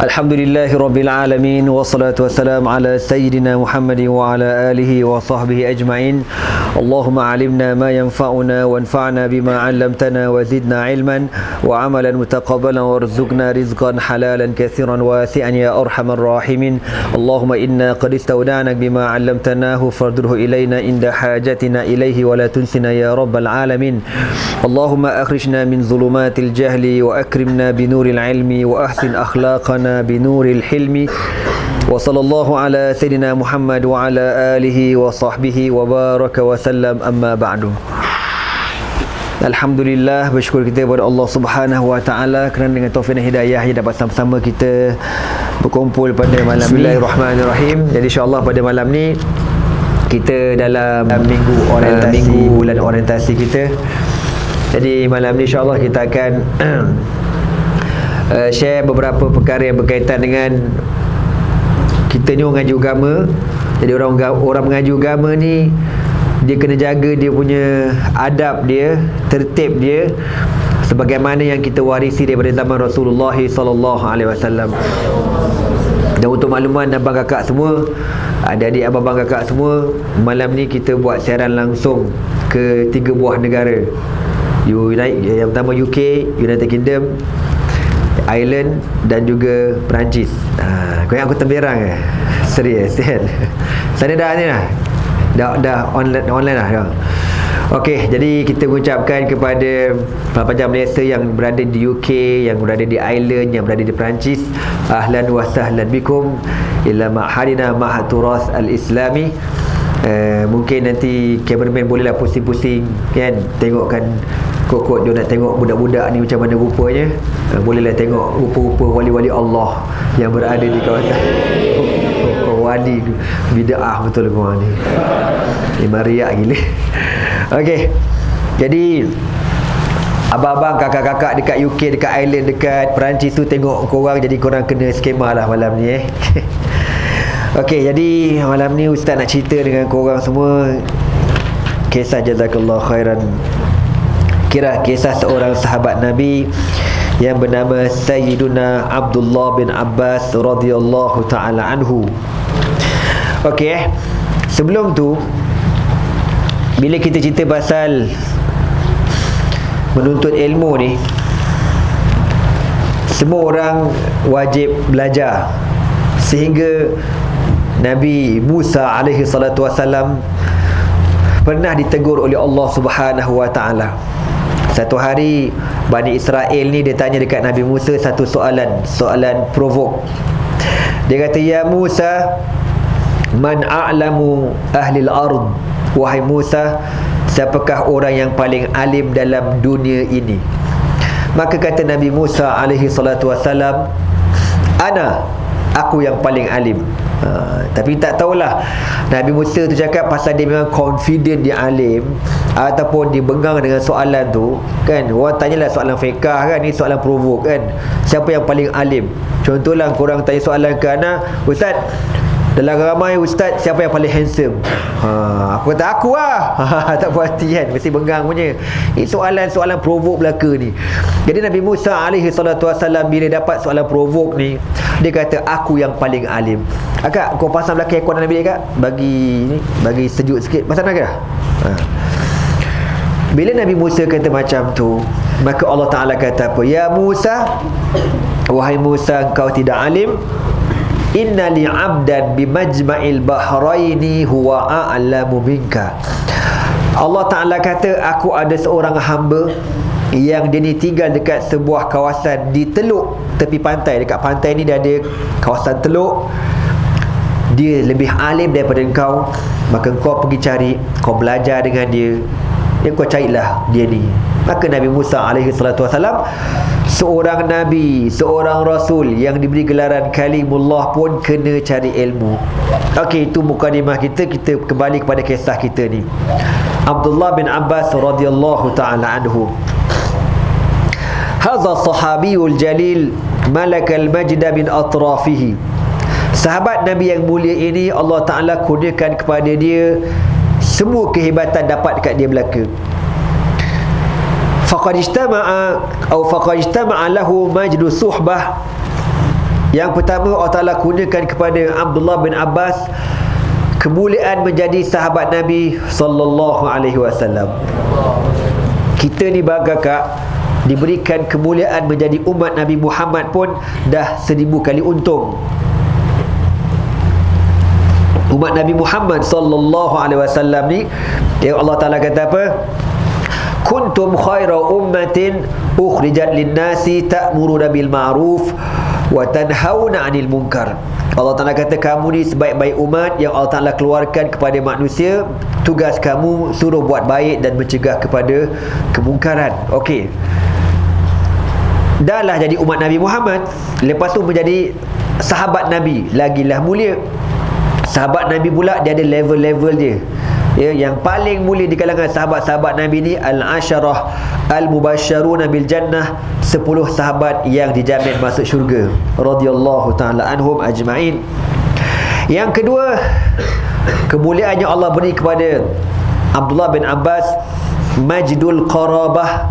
Alhamdulillahi Rabbil Alamin. Wassalatu wassalamu ala Sayyidina Muhammadin wa ala alihi wa sahbihi ajma'in. Allahumma alimna ma yanfa'una wanfa'na bima 'allamtana wa zidna ilman wa amalan mutaqabbalan warzuqna rizqan halalan katsiran wasi'an ya arhamar rahimin. Allahumma inna qad istawda'nak bima 'allamtanahu fardurhu ilayna inda hajatina ilayhi wa la tunsina ya rabbal alamin. Allahumma akhrijna min zulumatil jahli wa akrimna binuril ilmi wa ahsin akhlaqana binuril hilmi. Wa sallallahu ala sayyidina Muhammad wa ala alihi wa sahbihi wa baraka wa sallam, amma ba'du. Alhamdulillah, bersyukur kita kepada Allah Subhanahu wa taala kerana dengan taufik dan hidayah yang dapat sama-sama kita berkumpul pada malam ini. Bismillahirrahmanirrahim. Jadi insya-Allah pada malam ni kita dalam minggu bulan orientasi kita. Jadi malam ni insya-Allah kita akan share beberapa perkara yang berkaitan dengan kita ni orang mengaji agama. Jadi orang mengaji agama ni dia kena jaga dia punya adab dia, tertib dia sebagaimana yang kita warisi daripada zaman Rasulullah sallallahu alaihi wasallam. Dan untuk makluman abang kakak semua, adik-adik abang kakak semua, malam ni kita buat siaran langsung ke 3 buah negara. Yang pertama UK, United Kingdom, Ireland dan juga Perancis. Kau yang aku temberang ke? Serius kan? Sana dah ni lah. Dah online lah dah. Okey, jadi kita mengucapkan kepada pelajar Malaysia yang berada di UK, yang berada di Ireland, yang berada di Perancis, ahlan wa sahlan bikum ila ma'hadina ma'had turas al-islami. Mungkin nanti cameraman bolehlah pusing-pusing kan, tengokkan kokot dia nak tengok budak-budak ni macam mana rupanya. Bolehlah tengok rupa-rupa wali-wali Allah yang berada di kawasan. Wali bid'ah betul korang ni. Mariak gila. Okey. Jadi abang-abang, kakak-kakak dekat UK, dekat Ireland, dekat Perancis tu tengok korang, jadi korang kena skema lah malam ni Okey, jadi malam ni Ustaz nak cerita dengan korang semua kisah, jazakallah khairan, kisah seorang sahabat Nabi yang bernama Sayyiduna Abdullah bin Abbas radhiyallahu ta'ala anhu. Okey, sebelum tu, bila kita cerita pasal menuntut ilmu ni, semua orang wajib belajar. Sehingga Nabi Musa alaihi salatu wasalam pernah ditegur oleh Allah Subhanahu wa taala. Satu hari Bani Israel ni dia tanya dekat Nabi Musa satu soalan provok. Dia kata, "Ya Musa, man a'lamu ahli al-ard?" Wahai Musa, siapakah orang yang paling alim dalam dunia ini? Maka kata Nabi Musa alaihi salatu wasalam, aku yang paling alim. Tapi tak tahulah Nabi Musa tu cakap pasal dia memang confident dia alim ataupun dia bengang dengan soalan tu kan. Orang tanyalah soalan fiqah kan, ni soalan provok kan, siapa yang paling alim. Contohlah korang tanya soalan ke anak, Ustaz, dalam ramai ustaz, siapa yang paling handsome? Aku kata aku lah. Tak puas hati kan, mesti bengang punya. Ini soalan provok belaka ni. Jadi Nabi Musa alaihi salatu wasallam bila dapat soalan provok ni, dia kata aku yang paling alim. Akak, kau pasang belakang ekor Nabi Akak, bagi sejuk sikit. Pasang belakang dah. Bila Nabi Musa kata macam tu, maka Allah Ta'ala kata apa? Ya Musa, wahai Musa, engkau tidak alim. Inna li 'abdan bimajma'il bahraini huwa a'lamu minka. Allah Ta'ala kata, aku ada seorang hamba yang dia ni tinggal dekat sebuah kawasan di teluk tepi pantai. Dekat pantai ni dia ada kawasan teluk. Dia lebih alim daripada engkau. Maka kau pergi cari, kau belajar dengan dia, dan kau carilah dia ni. Maka Nabi Musa alaihi salatu wasalam, seorang Nabi, seorang Rasul yang diberi gelaran Kalimullah pun kena cari ilmu. Okey, itu mukadimah kita. Kita kembali kepada kisah kita ni. Abdullah bin Abbas radhiyallahu ta'ala anhu. Hadha sahabiyul jalil malakal majda bin atrafihi. Sahabat Nabi yang mulia ini, Allah Ta'ala kurniakan kepada dia semua kehebatan dapat dekat dia belaka. faqad ijtama'a lahu majdu suhbah Yang pertama, Allah Ta'ala kurniakan kepada Abdullah bin Abbas kemuliaan menjadi sahabat Nabi sallallahu alaihi wasallam. Kita ni bagakak diberikan kemuliaan menjadi umat Nabi Muhammad pun dah 1000 kali untung. Umat Nabi Muhammad sallallahu alaihi wasallam ni, yang Allah Ta'ala kata apa? Kuntum khaira ummatin ukhrijat lin-nasi ta'muruna bil ma'ruf wa tanhauna 'anil munkar. Allah Ta'ala kata kamu ni sebaik-baik umat yang Allah Ta'ala keluarkan kepada manusia. Tugas kamu suruh buat baik dan mencegah kepada kemungkaran. Okey, dah lah jadi umat Nabi Muhammad, lepas tu menjadi sahabat Nabi, lagilah mulia. Sahabat Nabi pula dia ada level-level dia. Ya, yang paling mulia di kalangan sahabat-sahabat Nabi ni al-asyarah al-mubasysyaruna bil jannah, 10 sahabat yang dijamin masuk syurga radhiyallahu taala anhum ajma'in. Yang kedua, kemuliaan yang Allah beri kepada Abdullah bin Abbas, majdul qarabah,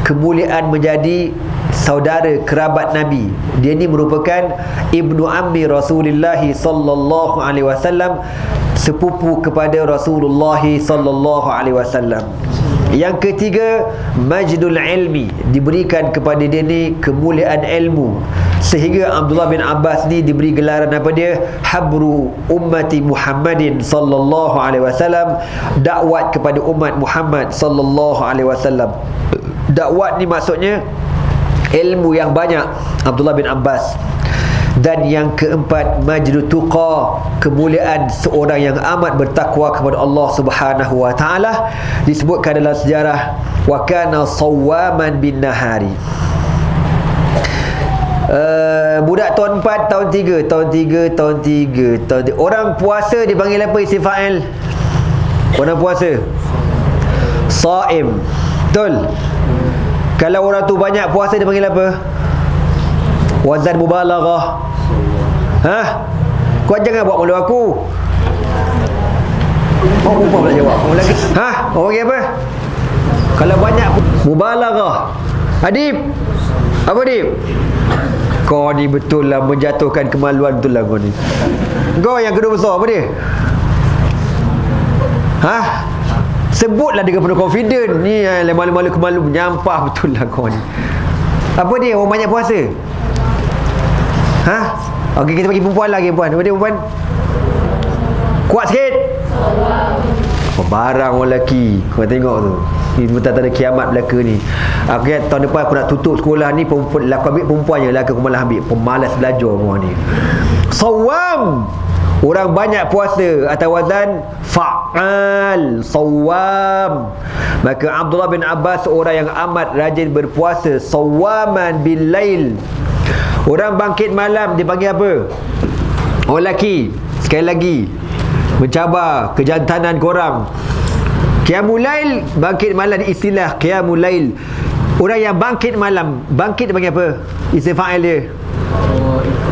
kemuliaan menjadi saudara kerabat Nabi. Dia ni merupakan ibnu ammi Rasulullah sallallahu alaihi wasallam, sepupu kepada Rasulullah sallallahu alaihi wasallam. Yang ketiga, majdul ilmi, diberikan kepada dia ni kemuliaan ilmu, sehingga Abdullah bin Abbas ni diberi gelaran apa dia? Habru ummati Muhammadin sallallahu alaihi wasallam, dakwat kepada umat Muhammad sallallahu alaihi wasallam. Dakwat ni maksudnya ilmu yang banyak, Abdullah bin Abbas. Dan yang keempat, majdut tuqa, kemuliaan seorang yang amat bertakwa kepada Allah Subhanahu wa taala. Disebutkan dalam sejarah, wa kana sawwaman bin nahari. Budak tahun 4, tahun 3, tahun 3. Orang puasa dipanggil apa isim fa'il? Orang puasa shaim. Betul? Kalau orang tu banyak puasa dipanggil apa? Wazan mubalaghah. Kau jangan buat malu aku. Oh, lupa pula jawab. Lagi. Orang panggil apa? Kalau banyak mubalaghah. Adib. Apa Adib? Kau ni betul lah menjatuhkan kemaluan, betul lah kau ni. Kau yang kedua besar apa dia? Sebutlah dengan penuh confident. Ni malu-malu kemalu, menyampah, betul lah kau ni. Apa dia? Orang banyak puasa. Okey, kita bagi perempuan lagi, perempuan. Apa dia perempuan? Kuat sikit. Barang orang lelaki. Kau tengok tu. Ni tanda kiamat belaka ni. Aku tahun depan aku nak tutup sekolah ni, perempuan aku ambil perempuan je, lelaki aku malah ambil. Pemalas belajar semua ni. Sawam, orang banyak puasa, atau wazan fa'al, sawam. Maka Abdullah bin Abbas seorang yang amat rajin berpuasa, sawaman bil lail. Orang bangkit malam dipanggil apa? Orang lelaki. Sekali lagi, mencabar kejantanan korang. Qiyamul lail, bangkit malam, istilah qiyamul lail. Orang yang bangkit malam, bangkit dipanggil apa? Isim fa'il dia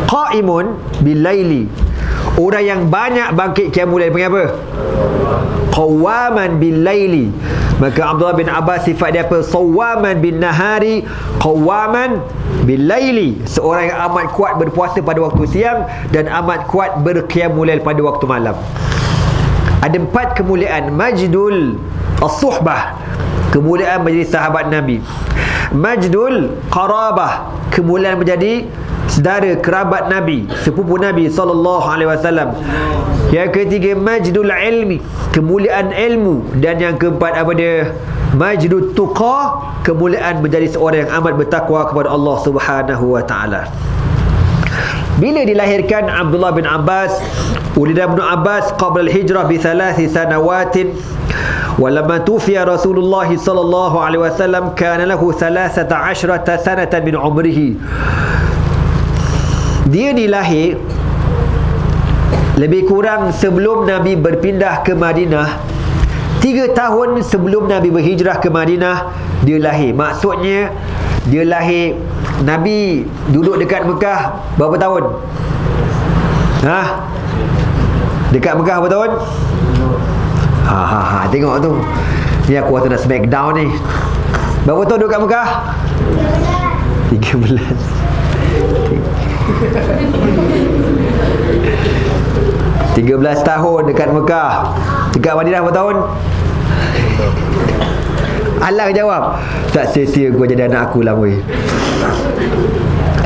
qaimun bil laili. Orang yang banyak bangkit qiyamul lail panggil apa? Qawaman bil laili. Maka Abdullah bin Abbas sifat dia apa? Sawaman bin nahari, qawaman bil laili. Seorang yang amat kuat berpuasa pada waktu siang dan amat kuat berqiyamul lail pada waktu malam. Ada 4 kemuliaan. Majdul as-suhbah, kemuliaan menjadi sahabat Nabi. Majdul qarabah, kemuliaan menjadi saudara kerabat Nabi, sepupu Nabi sallallahu alaihi wasallam. Yang ketiga, majdul ilmi, kemuliaan ilmu. Dan yang keempat apa dia? Majdut tuqa, kemuliaan menjadi seorang yang amat bertakwa kepada Allah Subhanahu wa taala. Bila dilahirkan Abdullah bin Abbas, ulida Ibn Abbas qabla al-hijrah bi 3 sanawatin. Walamma tufiya Rasulullah sallallahu alaihi wasallam kana lahu 13 sanatan min umrihi. Dia dilahir lebih kurang sebelum Nabi berpindah ke Madinah. 3 tahun sebelum Nabi berhijrah ke Madinah, dia lahir. Maksudnya dia lahir, Nabi duduk dekat Mekah berapa tahun? Dekat Mekah berapa tahun? Tengok tu. Ni aku rasa nak smackdown ni. Berapa tahun duduk kat Mekah? 13. ...13 tahun dekat Mekah. Dekat Madinah berapa tahun? Alang jawab, tak sia-sia kau jadi anak aku lah boy.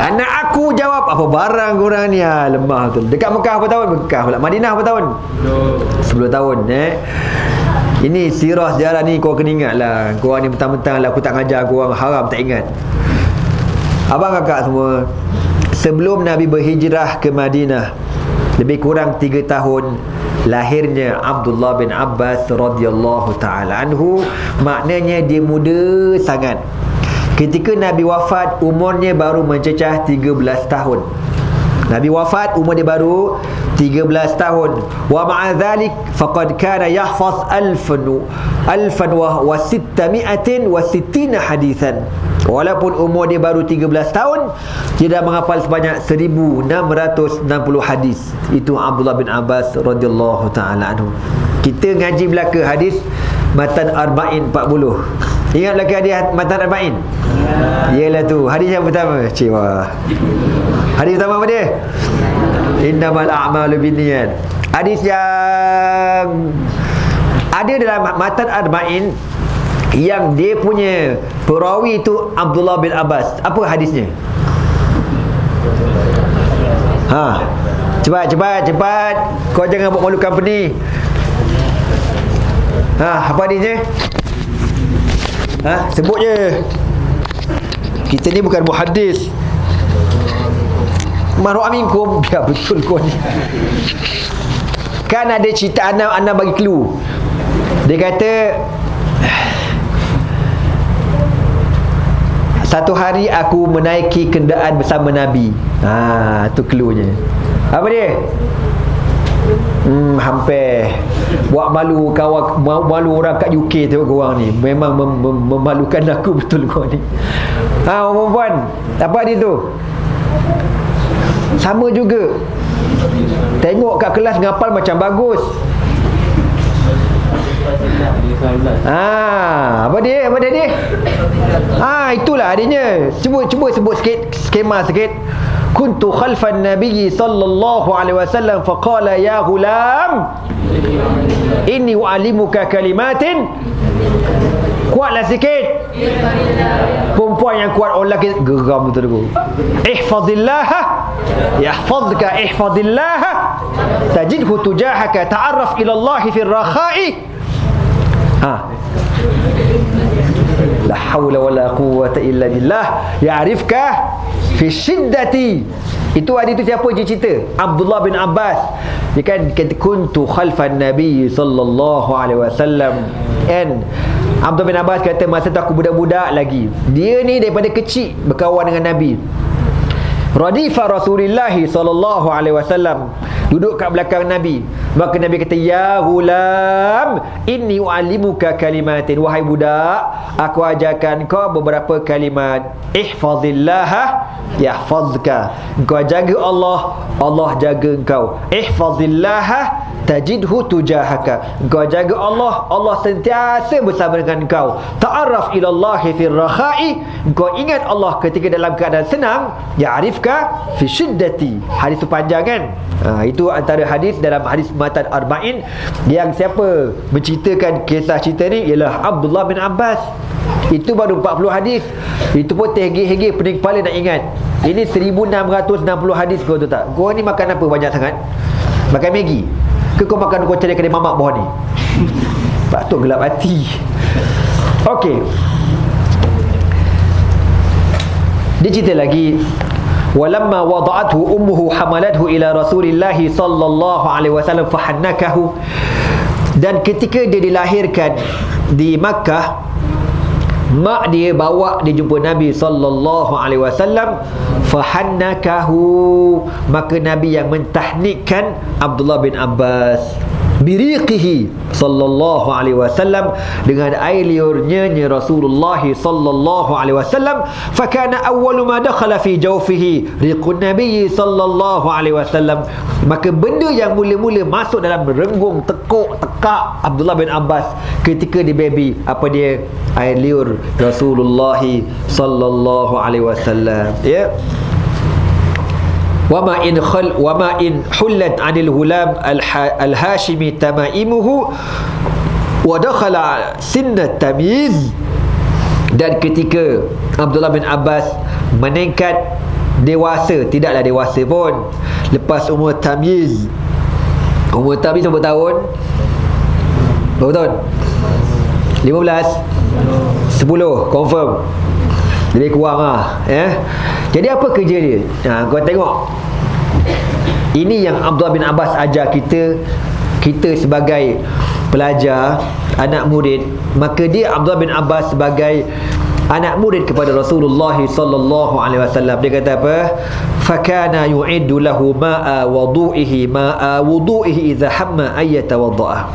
Anak aku jawab, apa barang korang ni? Lemah tu. Dekat Mekah berapa tahun? Mekah pula. Madinah berapa tahun? 10 tahun. Ini sirah sejarah ni kau kena ingat lah. Korang ni mentang-mentang lah aku tak ngajar korang, haram tak ingat. Abang kakak semua, sebelum Nabi berhijrah ke Madinah, lebih kurang 3 tahun, lahirnya Abdullah bin Abbas radhiyallahu ta'ala anhu. Maknanya dia muda sangat. Ketika Nabi wafat, umurnya baru mencecah 13 tahun. Nabi wafat, umur dia baru 13 tahun. Wa ma'a dhalik faqad kana yahfaz alfan wa sittami'atin wa sittina hadithan. Walaupun umur dia baru 13 tahun, dia dah menghafal sebanyak 1660 hadis. Itu Abdullah bin Abbas radhiyallahu ta'ala anhu. Kita ngaji belaka hadis matan arba'in 40. Ingat belaka hadis matan arba'in? Yalah tu, hadis yang pertama. Cewa. Hadis pertama apa dia? Innamal a'malu binniyat. Hadis yang ada dalam matan arba'in, yang dia punya perawi itu Abdullah bin Abbas. Apa hadisnya? Cepat. Kau jangan buat malu company. Apa hadisnya? Sebut je. Kita ni bukan muhaddis. Marwa minkum. Ya betul kau ni. Kan ada cerita anak bagi clue. Dia kata, satu hari aku menaiki kenderaan bersama Nabi. Tu cluenya. Apa dia? Hampir buat malu kawan, malu orang kat UK tengok korang ni. Memang memalukan aku betul korang ni. Perempuan, apa dia tu? Sama juga. Tengok kat kelas ngapal macam bagus. Apa dia? Itulah adanya. Cuba sebut sikit, skema sikit. Kuntu khalfan nabiyyi sallallahu alaihi wasallam faqala ya ghulam inni u'allimuka kalimatin. Kuatlah sikit. Perempuan yang kuat, orang lelaki geram betul tu. Ihfazillah yahfazka, ihfazillah tajidhu tujahaka, ta'arraf ila Allah fi ar-rakha'i. La haula wala quwwata illa billah ya'rifka fi syiddati. Itu hadis tu siapa je cerita? Abdullah bin Abbas. Dia kan kata kuntu khalfan Nabi sallallahu alaihi wasallam. And Abdullah bin Abbas kata masa tu aku budak-budak lagi. Dia ni daripada kecil berkawan dengan Nabi. Radifa Rasulullah sallallahu alaihi wasallam, duduk kat belakang Nabi. Maka Nabi kata, ya ghulam inni u'allimuka kalimatin. Wahai budak, aku ajarkan kau beberapa kalimat. Ihfazillah yahfazka. Kau jaga Allah, Allah jaga engkau. Ihfazillah tajidhu tujahaka. Kau jaga Allah, Allah sentiasa bersama dengan kau. Ta'arraf ila Allah fi rakha'i. Kau ingat Allah ketika dalam keadaan senang. Ya'rifka fi syiddati. Hadis tu panjang kan? Itu antara hadis dalam hadis matan arba'in. Yang siapa menceritakan kisah cerita ni ialah Abdullah bin Abbas. Itu baru 40 hadis. Itu pun terhege-hege, pening kepala nak ingat. Ini 1660 hadis. Kau tahu tak? Kau ni makan apa banyak sangat? Makan Maggi ke kau makan kau cari kedai mamak bawah ni? Patut gelap hati. Okey, dia cerita lagi. Walamma wada'athu ummuhu hamalathu ila Rasulillah sallallahu alaihi wasallam fahannakahu. Dan ketika dia dilahirkan di Makkah, mak dia bawa dia jumpa Nabi sallallahu alaihi wasallam. Fahannakahu, maka Nabi yang mentahnikkan Abdullah bin Abbas biriqihi sallallahu alaihi wasallam, dengan air liurnya Rasulullah sallallahu alaihi wasallam. Fakana awwalu ma dakhala fi jawfihi riqun nabiy sallallahu alaihi wasallam. Maka benda yang mula-mula masuk dalam renggung tekak Abdullah bin Abbas ketika dia baby, apa dia? Air liur Rasulullah sallallahu alaihi wasallam. Ya. wa ma in hullat 'anil hulam al-hashimi tamaimuhu wa dakhala sinnat tamyiz. Dan ketika Abdullah bin Abbas meningkat dewasa, tidaklah dewasa pun, lepas umur tamyiz. Umur tamyiz berapa tahun? Berapa tahun? 15? 10 confirm. Lebih kurang lah, ya. Jadi apa kerja dia? Kau tengok, ini yang Abdullah bin Abbas ajar kita. Kita sebagai pelajar, anak murid, maka dia Abdullah bin Abbas sebagai anak murid kepada Rasulullah sallallahu alaihi wasallam, dia kata apa? Fakana yu'iddu lahu ma'a wudu'ihi idza hamma ayyatawadda'a.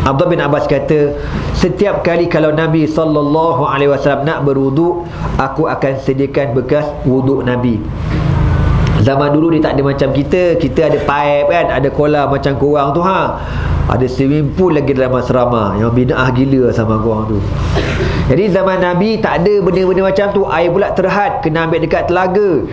Abdullah bin Abbas kata, setiap kali kalau Nabi sallallahu alaihi wasallam nak berwuduk, aku akan sediakan bekas wuduk Nabi. Zaman dulu dia tak ada macam kita ada pipe kan, ada kolam macam korang tu ada swimming pool lagi dalam asrama, yang bid'ah gila sama korang tu. Jadi zaman Nabi tak ada benda-benda macam tu. Air pula terhad, kena ambil dekat telaga.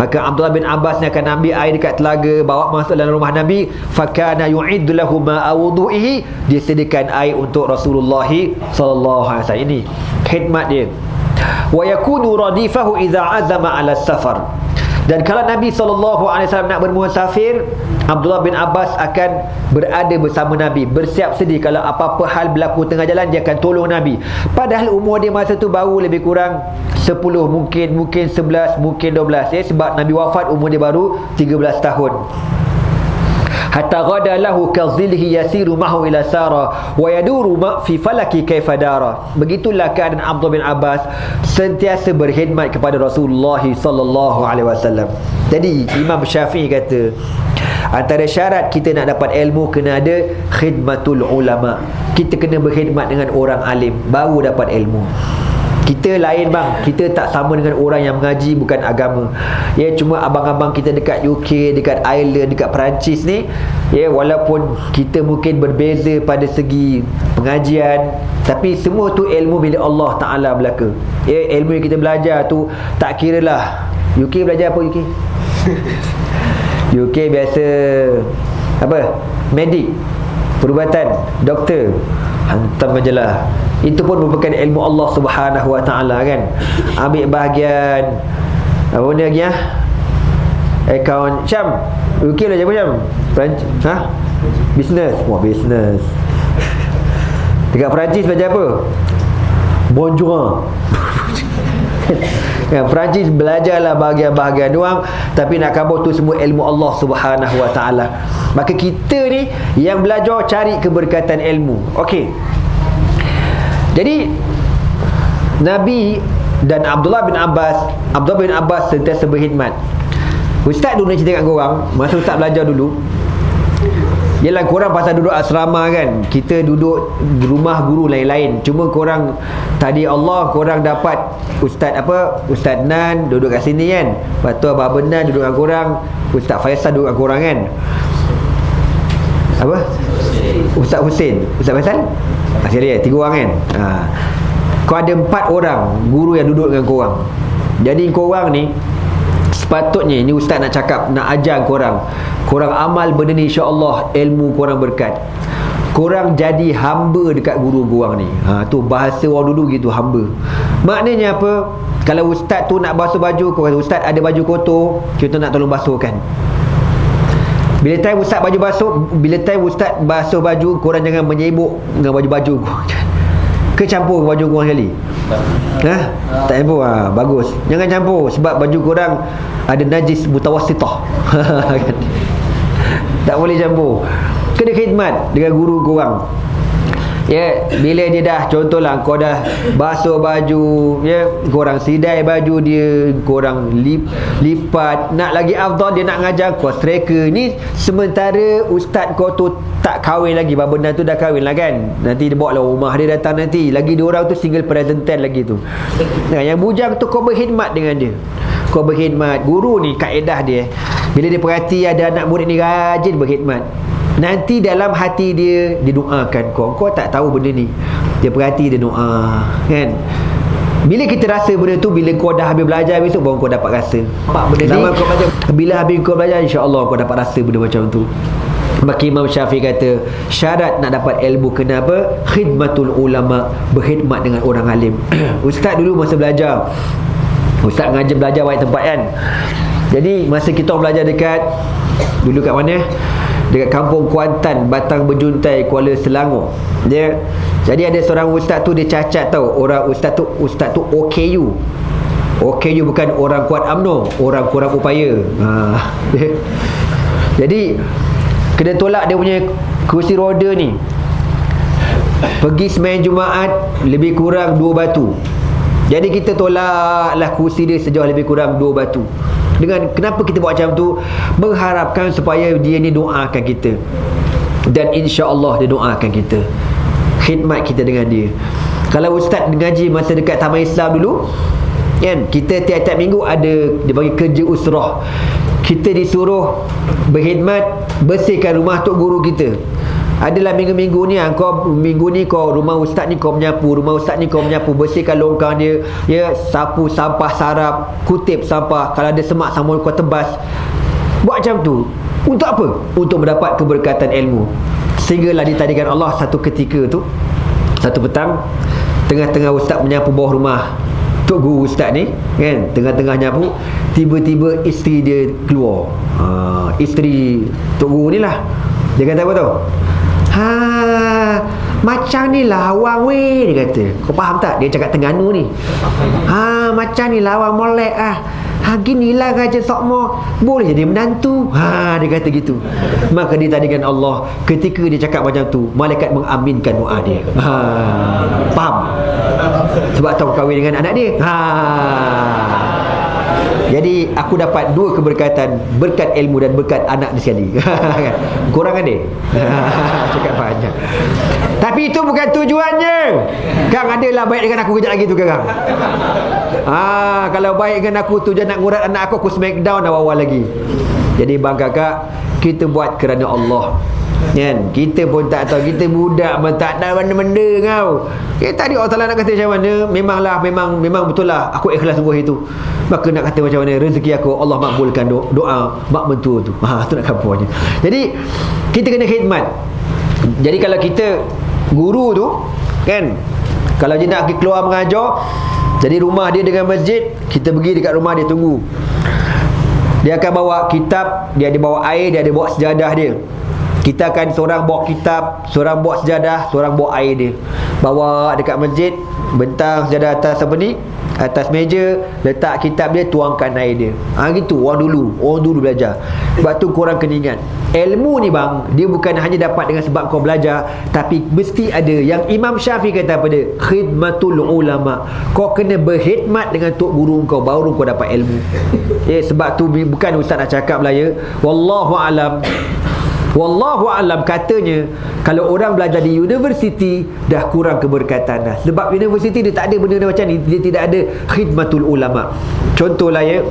Maka Abdullah bin Abbas ni akan ambil air dekat telaga, bawa masuk dalam rumah Nabi. Fakana yu'iddu lahu ma'a wudu'ihi, dia sediakan air untuk Rasulullah sallallahu alaihi wasallam. Ini khidmat dia. Wa yakunu radifahu idza azama 'ala safar. Dan kalau Nabi SAW nak bermusafir, Abdullah bin Abbas akan berada bersama Nabi, bersiap sedia kalau apa-apa hal berlaku tengah jalan, dia akan tolong Nabi. Padahal umur dia masa tu baru lebih kurang 10, mungkin 11, mungkin 12, sebab Nabi wafat umur dia baru 13 tahun. Hatta ghada lahu kazilhi yasiru mahu ila sara wa yaduru ma fi falaki kaifa dara. Begitulah keadaan Abdullah bin Abbas, sentiasa berkhidmat kepada Rasulullah sallallahu alaihi wasallam. Jadi Imam Syafi'i kata, antara syarat kita nak dapat ilmu kena ada khidmatul ulama. Kita kena berkhidmat dengan orang alim baru dapat ilmu. Kita lain bang, kita tak sama dengan orang yang mengaji bukan agama. Ya, cuma abang-abang kita dekat UK, dekat Ireland, dekat Perancis ni, ya, walaupun kita mungkin berbeza pada segi pengajian, tapi semua tu ilmu milik Allah Ta'ala belaka. Ya, ilmu yang kita belajar tu tak kira lah. UK belajar apa UK? UK biasa apa? Medik, perubatan, doktor, hantar majalah. Itu pun merupakan ilmu Allah Subhanahu Wa Ta'ala kan. Ambil bahagian apa ni lagi account. Syam, UK belajar apa Syam? Business. Wah, business. Dekat Perancis belajar apa? Bonjour. Kan, Perancis belajarlah bahagian-bahagian doang, tapi nak khabar tu semua ilmu Allah Subhanahu Wa Ta'ala. Maka kita ni yang belajar cari keberkatan ilmu. Okey. Jadi Nabi dan Abdullah bin Abbas sentiasa berkhidmat. Ustaz dulu nak cerita kat korang, masa ustaz belajar dulu, yelah korang pasal duduk asrama kan, kita duduk rumah guru lain-lain. Cuma korang tadi Allah, korang dapat Ustaz Nan duduk kat sini kan, lepas tu Abang Benan duduk kat korang, Ustaz Faisal duduk kat korang kan, Ustaz Hussein, Ustaz Faisal akhirnya 3 orang kan. Kau ada 4 orang guru yang duduk dengan korang. Jadi korang ni sepatutnya, ni ustaz nak cakap, nak ajar korang amal benda ni, insya-Allah ilmu korang berkat. Korang jadi hamba dekat guru korang ni. Tu bahasa orang dulu gitu, hamba. Maknanya apa? Kalau ustaz tu nak basuh baju, kau kata ustaz ada baju kotor, kita nak tolong basuhkan. Bila time ustaz basuh baju, korang jangan menyibuk dengan baju-baju ke campur baju korang sekali. Tak campur. Bagus. Jangan campur, sebab baju korang ada najis mutawassitah. Tak boleh campur. Kena khidmat dengan guru korang. Ya, bila dia dah, contohlah kau dah basuh baju, ya, korang sidai baju dia, korang lipat. Nak lagi afdal, dia nak ngajar kau striker ni, sementara ustaz kau tu tak kahwin lagi. Benda tu dah kahwin lah kan, nanti dia bawa lah rumah dia datang, nanti lagi dia orang tu single presentan lagi tu. Nah, yang bujang tu kau berkhidmat dengan dia, kau berkhidmat. Guru ni kaedah dia, bila dia perhati ada anak murid ni rajin berkhidmat, nanti dalam hati dia doakan kau tak tahu benda ni, dia perhati, dia doa kan. Bila kita rasa benda tu, bila kau dah habis belajar besok baru kau dapat rasa. Zaman kau belajar, bila habis kau belajar, insya-Allah kau dapat rasa benda macam tu. Maka Imam Syafi'i kata, syarat nak dapat ilmu kenapa? Khidmatul ulama, berkhidmat dengan orang alim. Ustaz dulu masa belajar, ustaz ngajar belajar banyak tempat kan. Jadi masa kita belajar dekat, dulu kat mana? Dekat Kampung Kuantan, Batang Berjuntai, Kuala Selangor. Dia, jadi ada seorang ustaz tu, dia cacat tau. Orang ustaz tu OKU. OKU bukan orang kuat UMNO, orang kurang upaya. Jadi kena tolak dia punya kursi roda ni. Pergi sembahyang Jumaat lebih kurang 2 batu. Jadi kita tolaklah kursi dia sejauh lebih kurang 2 batu. Dengan kenapa kita buat macam tu? Mengharapkan supaya dia ni doakan kita. Dan insya-Allah dia doakan kita. Khidmat kita dengan dia. Kalau ustaz ngaji masa dekat Taman Islam dulu, kan, kita tiap-tiap minggu ada dia bagi kerja usrah. Kita disuruh berkhidmat, bersihkan rumah tok guru kita. Adalah minggu-minggu ni, minggu ni kau rumah ustaz ni kau menyapu, rumah ustaz ni kau menyapu, bersihkan longkang dia, ya, sapu sampah sarap, kutip sampah, kalau ada semak sama kau tebas. Buat macam tu. Untuk apa? Untuk mendapat keberkatan ilmu. Sehinggalah ditadikan Allah satu ketika tu, satu petang, tengah-tengah ustaz menyapu bawah rumah tok guru ustaz ni, kan, tengah-tengah nyapu, tiba-tiba isteri dia keluar. Isteri tok guru ni lah. Dia kata apa tau? Macam ni lawang weh, dia kata. Kau faham tak? Dia cakap Terengganu ni. Macam ni lawang molek ginilah Raja Sokmo boleh jadi menantu. Dia kata gitu. Maka ditadikan Allah, ketika dia cakap macam tu, malaikat mengaminkan doa dia. Faham? Sebab tahu kahwin dengan anak dia. Jadi aku dapat 2 keberkatan, berkat ilmu dan berkat anak dia sekali. Kurang kan dia? Cakap banyak. Tapi itu bukan tujuannya. Kang, adalah baik dengan aku kejap lagi tu, Kang. Kalau baik dengan aku, tujuan nak ngurat anak aku smackdown awal-awal lagi. Jadi bang kakak, kita buat kerana Allah. Kan? Kita pun tak tahu, kita budak pun tak tahu benda-benda kau. Tadi Allah Ta'ala nak kata macam mana, memang betul lah aku ikhlas buat itu. Maka nak kata macam mana, rezeki aku Allah makbulkan doa mak mentua tu. Tu nak kapuanya. Jadi kita kena khidmat. Jadi kalau kita guru tu, kan, kalau dia nak keluar mengajar, jadi rumah dia dengan masjid, kita pergi dekat rumah dia, tunggu. Dia akan bawa kitab, dia ada bawa air, dia ada bawa sejadah dia. Kita akan seorang bawa kitab, seorang bawa sejadah, seorang bawa air dia. Bawa dekat masjid, bentang sejadah atas apa ni? Atas meja, letak kitab dia, tuangkan air dia. Gitu orang dulu belajar. Sebab tu korang kena ingat, ilmu ni bang, dia bukan hanya dapat dengan sebab kau belajar, tapi mesti ada yang Imam Syafi'i kata apa dia? Khidmatul ulama. Kau kena berkhidmat dengan tok guru kau, baru kau dapat ilmu. Sebab tu bukan ustaz nak cakap lah ya. Wallahu alam, katanya kalau orang belajar di universiti dah kurang keberkatan dah. Sebab universiti dia tak ada benda macam ni, dia tidak ada khidmatul ulama. Contohlah ya,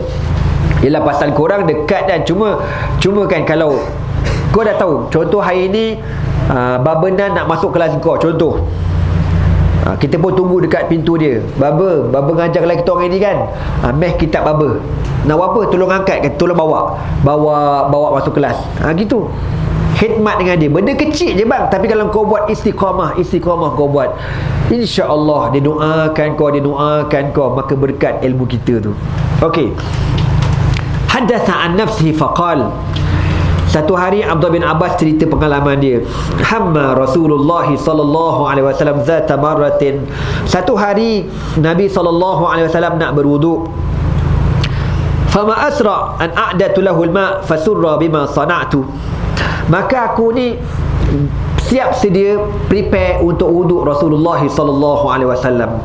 ialah pasal korang dekat dan cuma kan, kalau kau dah tahu, contoh hari ni Babenan nak masuk kelas kau, contoh, kita pun tunggu dekat pintu dia. Baba ngajar kelas kita orang ni kan, meh kitab Baba nak buat apa, tolong angkat, tolong bawa masuk kelas. Gitu. Khidmat dengan dia, benda kecil je bang, tapi kalau kau buat istiqamah kau buat, insya-Allah dia doakan kau, maka berkat ilmu kita tu. Okey. Hadatha an nafsihi faqal. Satu hari Abdullah bin Abbas cerita pengalaman dia. Hamma Rasulullah sallallahu alaihi wasallam zata marratin. Satu hari Nabi sallallahu alaihi wasallam nak berwuduk. Fama asra an a'datu lahu al-ma' fasurra bima sana'tu. Maka aku ni siap sedia, prepare untuk wuduk Rasulullah sallallahu alaihi wasallam.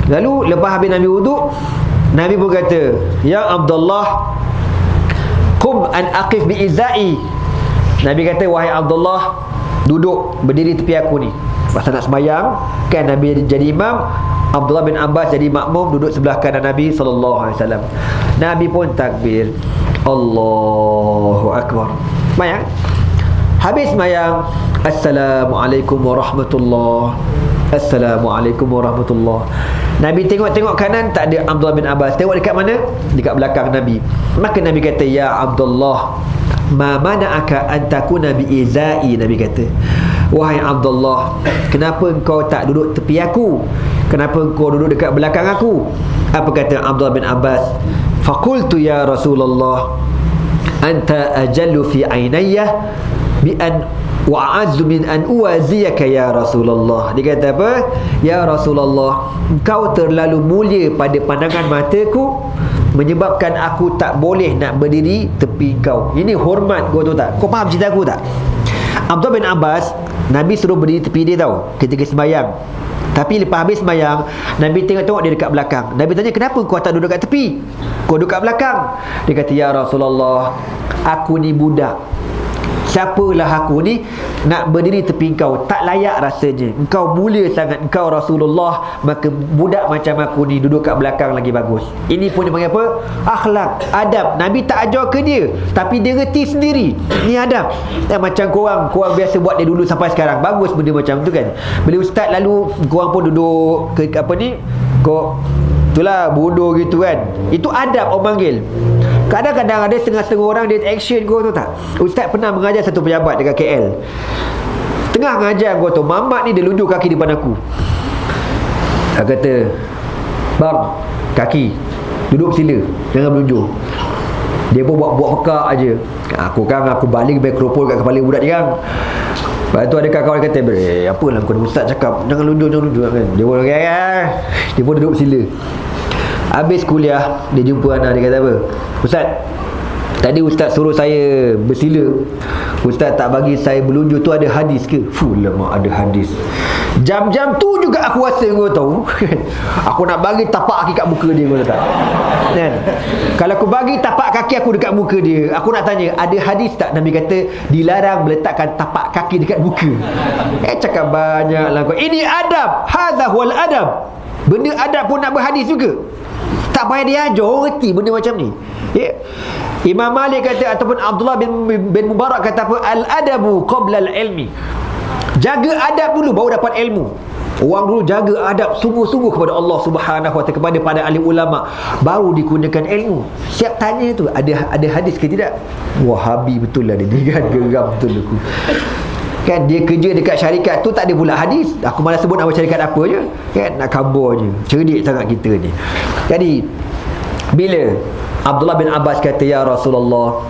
Lalu lepas habis Nabi wuduk, Nabi pun kata, "Ya Abdullah, qum an aqif bi izai." Nabi kata, "Wahai Abdullah, duduk berdiri tepi aku ni." Pasal nak sembahyang kan, Nabi jadi imam, Abdullah bin Abbas jadi makmum, duduk sebelah kanan Nabi sallallahu alaihi wasallam. Nabi pun takbir, Allahu Akbar. Sembahyang. Habis sembahyang, Assalamualaikum warahmatullahi. Assalamualaikum warahmatullahi. Nabi tengok kanan, tak ada Abdullah bin Abbas. Tengok dekat mana? Dekat belakang Nabi. Maka Nabi kata, ya Abdullah, ma mana'aka an takuna bi izai. Nabi kata, wahai Abdullah, kenapa engkau tak duduk tepi aku? Kenapa engkau duduk dekat belakang aku? Apa kata Abdullah bin Abbas? Faqultu ya Rasulullah, anta ajallu fi ainayya bi an wa'azzu min an uwaziyaka ya Rasulullah. Dia kata apa? Ya Rasulullah, engkau terlalu mulia pada pandangan mataku, menyebabkan aku tak boleh nak berdiri tepi kau. Ini hormat, kau tahu tak? Kau faham cerita aku tak? Abdullah bin Abbas, Nabi suruh berdiri tepi dia tau ketika sembahyang. Tapi lepas habis sembahyang, Nabi tengok dia dekat belakang. Nabi tanya, kenapa kau tak duduk kat tepi? Kau duduk kat belakang. Dia kata, ya Rasulullah, aku ni budak. Siapalah aku ni nak berdiri tepi kau? Tak layak rasanya. Engkau mulia sangat, engkau Rasulullah, maka budak macam aku ni duduk kat belakang lagi bagus. Ini pun dia panggil apa? Akhlak, adab. Nabi tak ajar ke dia, tapi dia reti sendiri. Ni adab. Macam korang biasa buat dia dulu sampai sekarang. Bagus benda macam tu kan. Bila ustaz lalu korang pun duduk ke apa ni, kau itulah bodoh gitu kan. Itu adab orang panggil. Kadang-kadang ada setengah-setengah orang dia action kau tu tak. Ustaz pernah mengajar satu pejabat dekat KL. Tengah mengajar kau tu, mamat ni dia lunjuk kaki depan aku. Dia kata, bang, kaki duduk sila, jangan melunjuk. Dia pun buat pekak aje. Aku baling mikrofon kat kepala budak dia kan. Lepas tu ada kawan kata, apalah kau ustaz cakap, jangan lunjuk kan. Dia pun dia pun duduk sila. Habis kuliah, dia jumpa anak, dia kata apa? Ustaz, tadi ustaz suruh saya bersila, ustaz tak bagi saya berlunjuk, tu ada hadis ke? Lama ada hadis. Jam-jam tu juga aku rasa, kau tahu aku nak bagi tapak kaki kat muka dia, kau tahu tak kan? Kalau aku bagi tapak kaki aku dekat muka dia, aku nak tanya, ada hadis tak Nabi kata dilarang meletakkan tapak kaki dekat muka? Cakap banyak lah kau. Ini adab. Hadha wal adab. Benda adab pun nak berhadis juga. Tak payah dia ajar, orang reti benda macam ni. Imam Malik kata, ataupun Abdullah bin Mubarak kata apa? Al-adabu qabla al-ilmi. Jaga adab dulu baru dapat ilmu. Orang dulu jaga adab sungguh-sungguh kepada Allah Subhanahu wa taala, kepada para ahli ulama, baru digunakan ilmu. Siap tanya tu, ada hadis ke tidak? Wahabi betul lah dia kan, geram betul aku. Kan dia kerja dekat syarikat tu tak ada pula hadis. Aku malah sebut nama syarikat apa je kan, nak kabur je. Cerdik sangat kita ni. Jadi bila Abdullah bin Abbas kata, ya Rasulullah,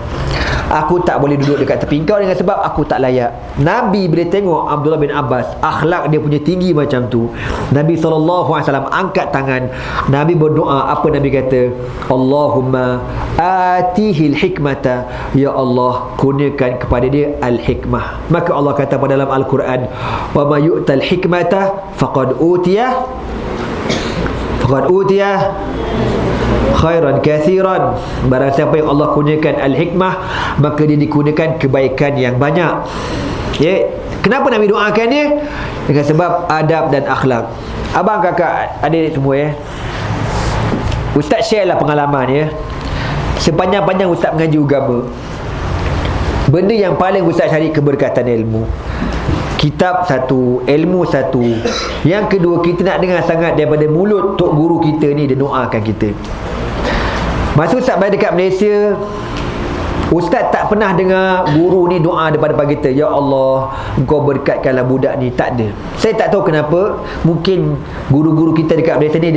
aku tak boleh duduk dekat tepi kau dengan sebab aku tak layak. Nabi bila tengok Abdullah bin Abbas, akhlak dia punya tinggi macam tu, Nabi SAW angkat tangan. Nabi berdoa. Apa Nabi kata? Allahumma atihil hikmata, ya Allah, kurniakan kepada dia al-hikmah. Maka Allah kata pada dalam Al-Quran, wa ma yu'tal hikmata faqad utiya khairan kathiran. Barang siapa yang Allah kurniakan al-hikmah, maka dia dikurniakan kebaikan yang banyak. Kenapa Nabi doakan dia? Dengan sebab adab dan akhlak. Abang, kakak, adik semua Ustaz share lah pengalaman Sepanjang-panjang Ustaz mengaji agama, benda yang paling Ustaz cari keberkatan ilmu. Kitab satu, ilmu satu. Yang kedua, kita nak dengar sangat daripada mulut tok guru kita ni, dia doakan kita. Masa Ustaz berada dekat Malaysia, Ustaz tak pernah dengar guru ni doa daripada kita, ya Allah, engkau berkatkanlah budak ni. Tak ada. Saya tak tahu kenapa. Mungkin guru-guru kita dekat Malaysia ni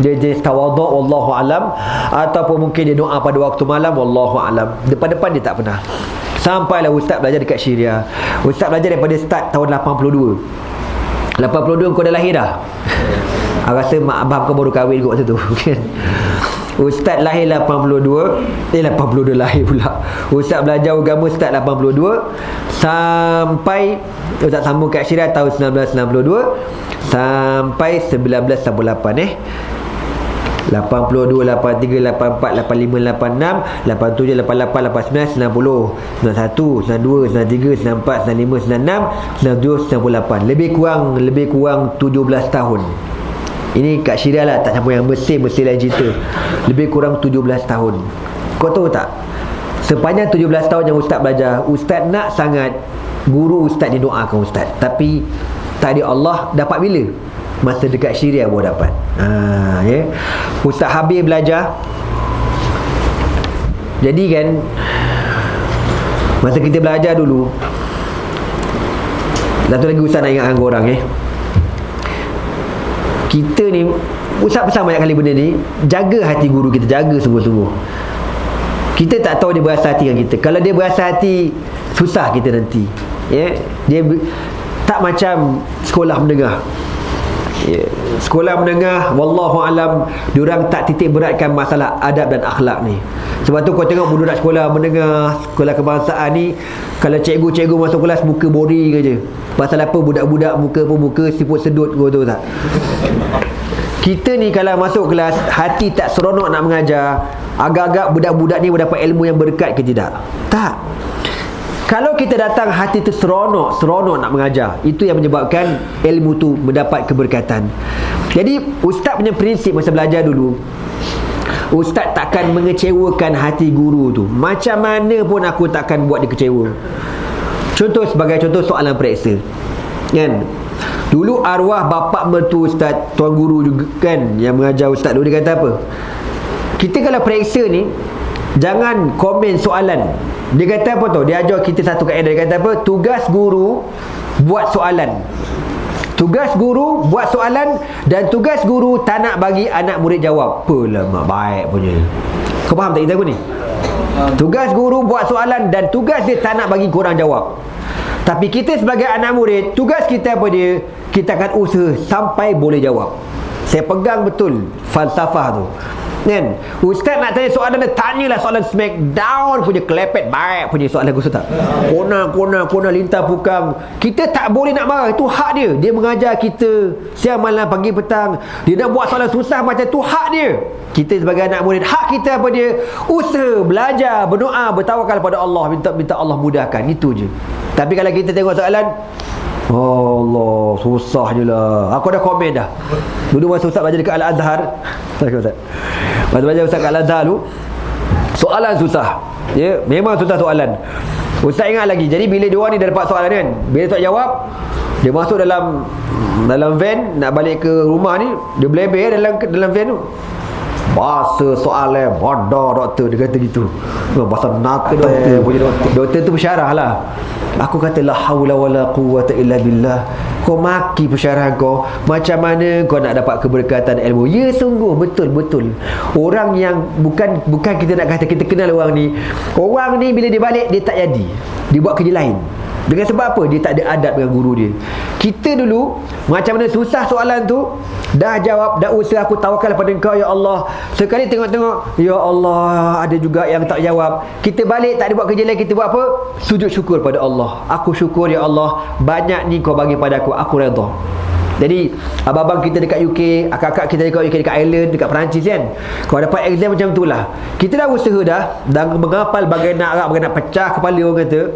dia tawaduk, wallahu alam, ataupun mungkin dia doa pada waktu malam, wallahu alam. Depan-depan dia tak pernah. Sampailah Ustaz belajar dekat Syria. Ustaz belajar daripada start tahun 82 kau dah lahir dah. Rasa mak abang kau baru kahwin kot masa tu. Ustaz lahir 82 lahir pula. Ustaz belajar agama start 82 sampai Ustaz sambung kat Syria tahun 1992 sampai 1998 82, 83, 84, 85, 86, 87, 88, 89, 90, 91, 92, 93, 94, 95, 96, 97, 98. Lebih kurang 17 tahun. Ini kat Syria lah, tak campur yang Mesir lain cerita. Lebih kurang 17 tahun. Kau tahu tak? Sepanjang 17 tahun yang Ustaz belajar, Ustaz nak sangat guru Ustaz didoakan Ustaz. Tapi takdir Allah dapat bila? Masa dekat syiriah baru dapat. Ya. Ustaz Habib belajar. Jadi kan, masa kita belajar dulu, satu lagi Ustaz nak ingatkan korang kita ni, Ustaz pesan banyak kali benda ni, jaga hati guru kita, jaga sungguh-sungguh. Kita tak tahu dia berasa hati dengan kita. Kalau dia berasa hati, susah kita nanti. Ya, dia tak macam sekolah menengah. Ya, sekolah menengah, wallahu alam, diorang tak titik beratkan masalah adab dan akhlak ni. Sebab tu kau tengok budak sekolah menengah, sekolah kebangsaan ni, kalau cikgu-cikgu masuk kelas muka boring aja. Pasal apa? Budak-budak muka pun muka siput sedut, kau tahu tak? Kita ni kalau masuk kelas, hati tak seronok nak mengajar, agak-agak budak-budak ni mendapat ilmu yang berkat ke tidak? Tak. Kalau kita datang hati tu seronok nak mengajar, itu yang menyebabkan ilmu tu mendapat keberkatan. Jadi ustaz punya prinsip masa belajar dulu, ustaz takkan mengecewakan hati guru tu. Macam mana pun aku takkan buat dia kecewa. Contoh, sebagai contoh soalan periksa, kan? Dulu arwah bapa mertua ustaz, tuan guru juga kan, yang mengajar ustaz dulu, dia kata apa? Kita kalau periksa ni, jangan komen soalan. Dia kata apa tu? Dia ajar kita satu kaedah. Dia kata apa? Tugas guru buat soalan. Tugas guru buat soalan, dan tugas guru tak nak bagi anak murid jawab. Apalah mak baik punya. Kau faham tak kita aku ni? Tugas guru buat soalan, dan tugas dia tak nak bagi korang jawab. Tapi kita sebagai anak murid, tugas kita apa dia? Kita akan usaha sampai boleh jawab. Saya pegang betul falsafah tu, kan? Ustaz nak tanya soalan, dia tanyalah soalan smack down punya, kelepet baik punya soalan, aku tak kona lintah pukang. Kita tak boleh nak marah, itu hak dia. Dia mengajar kita siang malam pagi petang, dia nak buat soalan susah macam tu, hak dia. Kita sebagai anak murid, hak kita apa dia? Usaha, belajar, berdoa, bertawakal pada Allah, minta Allah mudahkan, itu je. Tapi kalau kita tengok soalan, oh Allah, susah je lah. Aku dah komen dah. Dulu masa Ustaz belajar dekat Al-Azhar, masa belajar Ustaz kat Al-Azhar tu, soalan susah. Ya, memang susah soalan. Ustaz ingat lagi. Jadi bila diorang ni dah dapat soalan kan, bila tak jawab, dia masuk dalam van nak balik ke rumah ni, dia belebeh dalam van tu. Bahasa soalan bodoh doktor, dia kata gitu. Bahasa naka doktor tu bersyarah lah. Aku kata la haula wala quwwata illa billah. Kau maki pensyarah kau, macam mana kau nak dapat keberkatan ilmu? Ya, sungguh betul-betul. Orang yang bukan kita nak kata kita kenal orang ni. Orang ni bila dia balik, dia tak jadi, dia buat kerja lain. Dengan sebab apa? Dia tak ada adab dengan guru dia. Kita dulu, macam mana susah soalan tu, dah jawab, dah usaha, aku tawakal pada Engkau ya Allah. Sekali tengok-tengok, ya Allah, ada juga yang tak jawab. Kita balik, tak ada buat kerja lain, kita buat apa? Sujud syukur pada Allah. Aku syukur ya Allah, banyak ni kau bagi pada aku redha. Jadi abang-abang kita dekat UK, akak-akak kita dekat UK, dekat Ireland, dekat Perancis kan, kalau dapat exam macam tu lah, kita dah usaha dah menghafal bagai nak pecah kepala orang kata.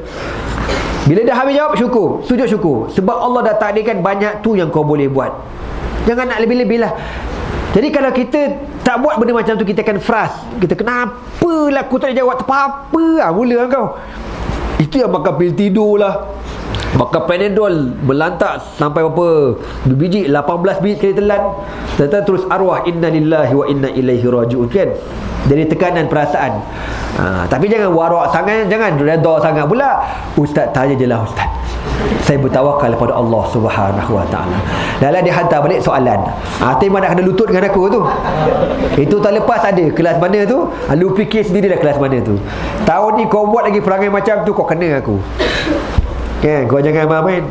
Bila dah habis jawab, syukur, sujud syukur. Sebab Allah dah takdirkan banyak tu yang kau boleh buat. Jangan nak lebih-lebih lah. Jadi kalau kita tak buat benda macam tu, kita akan frust. Kita, kenapa lah aku tak jawab apa-apa lah, mula lah kau. Itu yang makan pil tidur lah, makan Panadol berlantak sampai berapa 2 biji, 18 biji sekali telan. Terus arwah inna lillahi wa inna ilaihi raji'un kan. Jadi tekanan perasaan. Tapi jangan warak sangat, jangan redha sangat pula. Ustaz tanya je lah ustaz, saya bertawakal pada Allah Subhanahu wa taala. Dalam dia hantar balik soalan. Hati mana kena lutut dengan aku tu. Itu tak lepas ada kelas mana tu, lu fikir sendiri dah kelas mana tu. Tahun ni kau buat lagi perangai macam tu, kau kena aku. Kan, kau jangan main.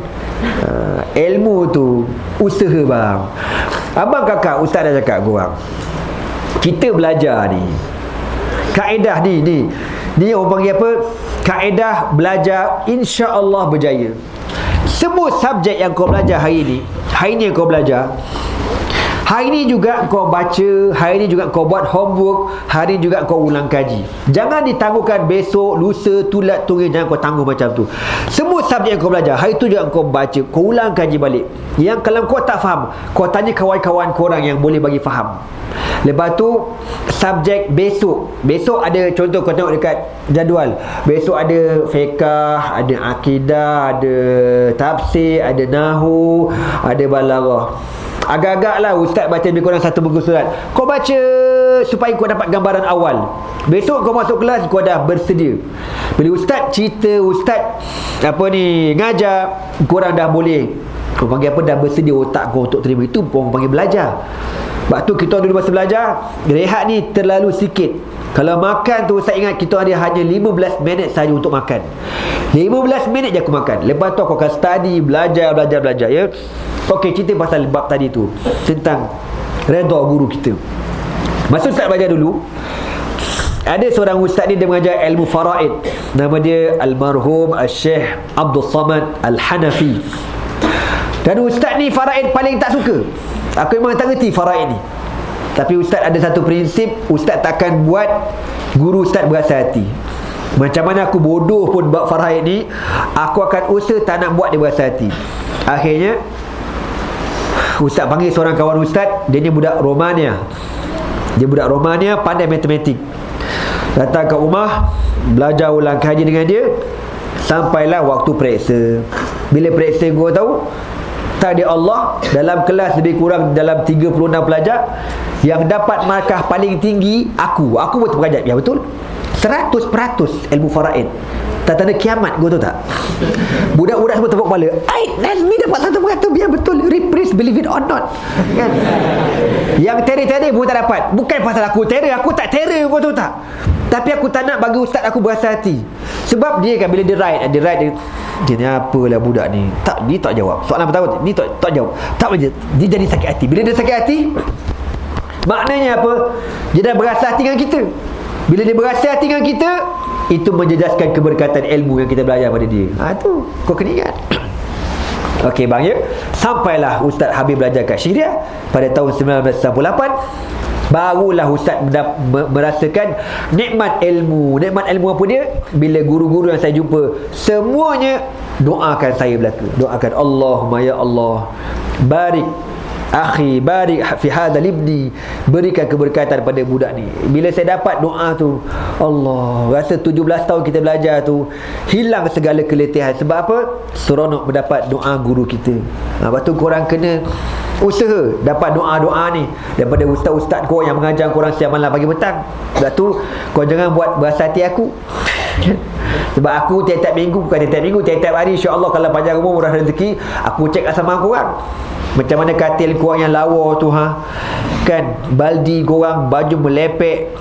Ilmu tu usaha bang. Abang kakak ustaz dah cakap korang, kita belajar ni, kaedah ni orang panggil apa? Kaedah belajar insya-Allah berjaya. Semua subjek yang kau belajar hari ni yang kau belajar, hari ni juga kau baca, hari ni juga kau buat homework, hari ni juga kau ulang kaji. Jangan ditangguhkan besok, lusa, tulat tunggil, jangan kau tangguh macam tu. Semua subjek yang kau belajar, hari tu juga kau baca, kau ulang kaji balik. Yang kalau kau tak faham, kau tanya kawan-kawan korang yang boleh bagi faham. Lepas tu subjek besok ada, contoh kau tengok dekat jadual, besok ada fiqah, ada akidah, ada tafsir, ada nahwu, ada balaghah. Agak-agak lah ustaz baca lebih kurang satu buku surat. Kau baca supaya kau dapat gambaran awal. Besok kau masuk kelas, kau dah bersedia. Bila ustaz cerita, ustaz ngajar, korang dah boleh, kau panggil apa, dah bersedia otak kau untuk terima. Itu orang panggil belajar. Sebab tu kita dulu masa belajar, rehat ni terlalu sikit. Kalau makan tu, saya ingat kita ada hanya 15 minit saja untuk makan. 15 minit je aku makan. Lepas tu aku akan study, belajar ya. Okey, cerita pasal bab tadi tu, tentang redha guru kita. Masa ustaz belajar dulu, ada seorang ustaz ni, dia mengajar ilmu faraid. Nama dia almarhum Syekh Abdul Samad Al-Hanafi. Dan ustaz ni faraid paling tak suka. Aku memang tak reti faraid ni. Tapi ustaz ada satu prinsip, ustaz takkan buat guru ustaz berasa hati. Macam mana aku bodoh pun bab faraid ni, aku akan usaha tak nak buat dia berasa hati. Akhirnya ustaz panggil seorang kawan ustaz, dia ni budak Romania. Dia budak Romania, pandai matematik. Datang ke rumah, belajar ulang kaji dengan dia. Sampailah waktu periksa. Bila periksa, gua tahu takdir Allah, dalam kelas lebih kurang dalam 36 pelajar, yang dapat markah paling tinggi aku betul pengajar. Ya betul, 100% ilmu faraid. Tanda kiamat, gua tahu tak? Budak-budak semua tepuk kepala. Nazmi dapat 1%, biar betul. Reprise, believe it or not, kan? Yang terror pun tak dapat. Bukan pasal aku terror, aku tak terror, gua tahu tak? Tapi aku tak nak bagi ustaz aku berasa hati. Sebab dia kan, bila dia write, dia ni apalah budak ni, dia tak jawab soalan pertama, ni tak jawab, tak aja, dia jadi sakit hati. Bila dia sakit hati, maknanya apa? Dia dah berasa hati dengan kita. Bila dia berasa hati dengan kita, itu menjejaskan keberkatan ilmu yang kita belajar pada dia. Tu kau kena ingat. Okey bang, ya. Sampailah Ustaz Habib belajar kat Syria pada tahun 1998. Barulah Ustaz merasakan nikmat ilmu. Nikmat ilmu apa dia? Bila guru-guru yang saya jumpa, semuanya doakan saya belaka. Doakan, Allahumma ya Allah, barik akhi, barik fi hadha libni, berikan keberkatan pada budak ni. Bila saya dapat doa tu, Allah, rasa 17 tahun kita belajar tu hilang segala keletihan. Sebab apa? Seronok mendapat doa guru kita. Lepas tu korang kena usaha dapat doa-doa ni daripada ustaz-ustaz kau yang mengajar korang siang malam pagi petang. Sebab tu kau jangan buat berasa hati aku. Sebab aku tiap-tiap minggu, bukan tiap-tiap minggu, tiap-tiap hari, insya-Allah kalau panjang umur murah rezeki, aku cek asama korang. Macam mana katil korang yang lawa tu, kan, baldi korang baju melepek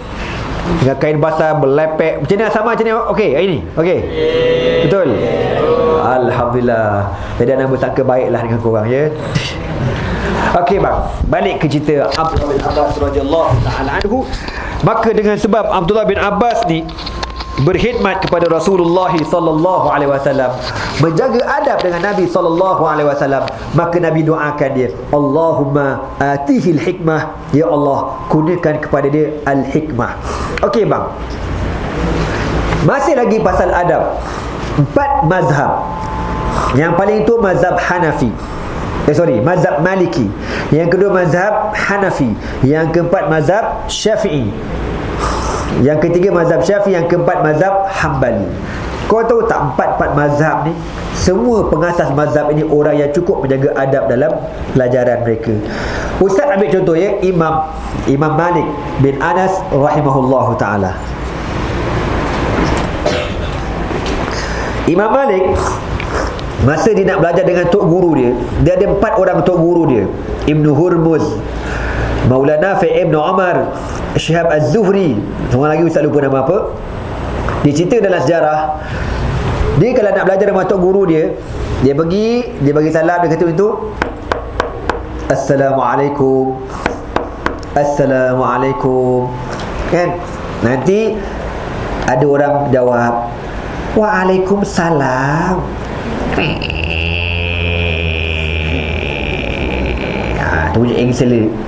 dengan kain basah melepek. Macam mana sama, macam ni? Okey, hari ni okey, betul. Alhamdulillah. Jadi nak bersangka baiklah dengan korang, ya. Okey bang, balik ke cerita Abdullah bin Abbas radhiyallahu ta'ala anhu. Maka dengan sebab Abdullah bin Abbas ni berkhidmat kepada Rasulullah sallallahu alaihi wasallam, menjaga adab dengan Nabi sallallahu alaihi wasallam, maka Nabi doakan dia, Allahumma atihil hikmah, ya Allah, kurniakan kepada dia al-hikmah. Okey bang, masih lagi pasal adab. 4 mazhab. Yang paling itu mazhab Hanafi, mazhab Maliki. Yang kedua mazhab Hanafi. Yang keempat mazhab Syafi'i. Yang ketiga mazhab Syafi'i. Yang keempat mazhab Hambali. Kau tahu tak, 4 mazhab ni, semua pengasas mazhab ini orang yang cukup menjaga adab dalam pelajaran mereka. Ustaz ambil contoh, ya, Imam Malik bin Anas rahimahullahu ta'ala. Imam Malik, masa dia nak belajar dengan tok guru dia, dia ada 4 orang tok guru dia. Ibnu Hurmuz, Maulana Fi Ibnu Umar, Syihab Az-Zuhri, seorang lagi ustaz lupa nama apa. Dia cerita dalam sejarah, dia kalau nak belajar dengan tok guru dia, dia bagi salam, dia kata itu, Assalamualaikum, Assalamualaikum, kan? Nanti ada orang jawab, Waalaikumsalam. Tu punya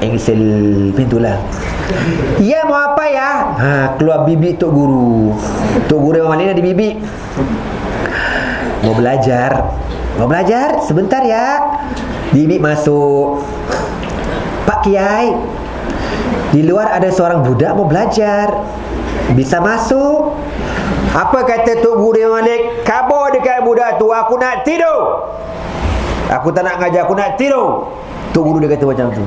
engsel pintulah. Ya, mau apa ya? Keluar bibik tok guru. Tok guru yang mana ada bibik. Mau belajar. Mau belajar? Sebentar ya. Bibi masuk. Pak Kiai, di luar ada seorang budak mau belajar. Bisa masuk. Apa kata Tok Guru Imam Malik? Khabar dekat budak tu, aku nak tidur. Aku tak nak ngajar, aku nak tidur. Tok Guru dia kata macam tu.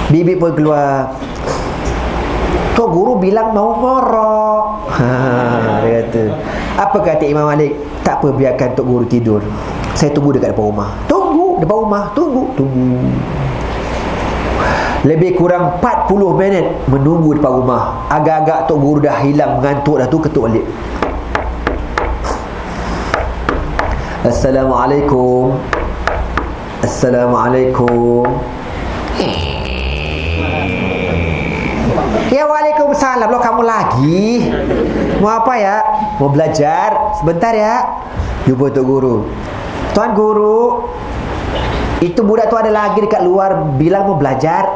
Bibi pun keluar. Tok Guru bilang mau ngorok. Dia kata. Apa kata Imam Malik? Tak apa, biarkan Tok Guru tidur. Saya tunggu dekat depan rumah. Tunggu depan rumah. Tunggu. Lebih kurang 40 minit menunggu depan rumah. Agak-agak Tok Guru dah hilang, mengantuk dah tu, ketuk balik. Assalamualaikum. Assalamualaikum. Ya, waalaikumsalam. Loh, kamu lagi? Mau apa ya? Mau belajar? Sebentar ya. Jumpa Tok Guru. Tuan Guru, itu budak tu ada lagi dekat luar bilang mau belajar.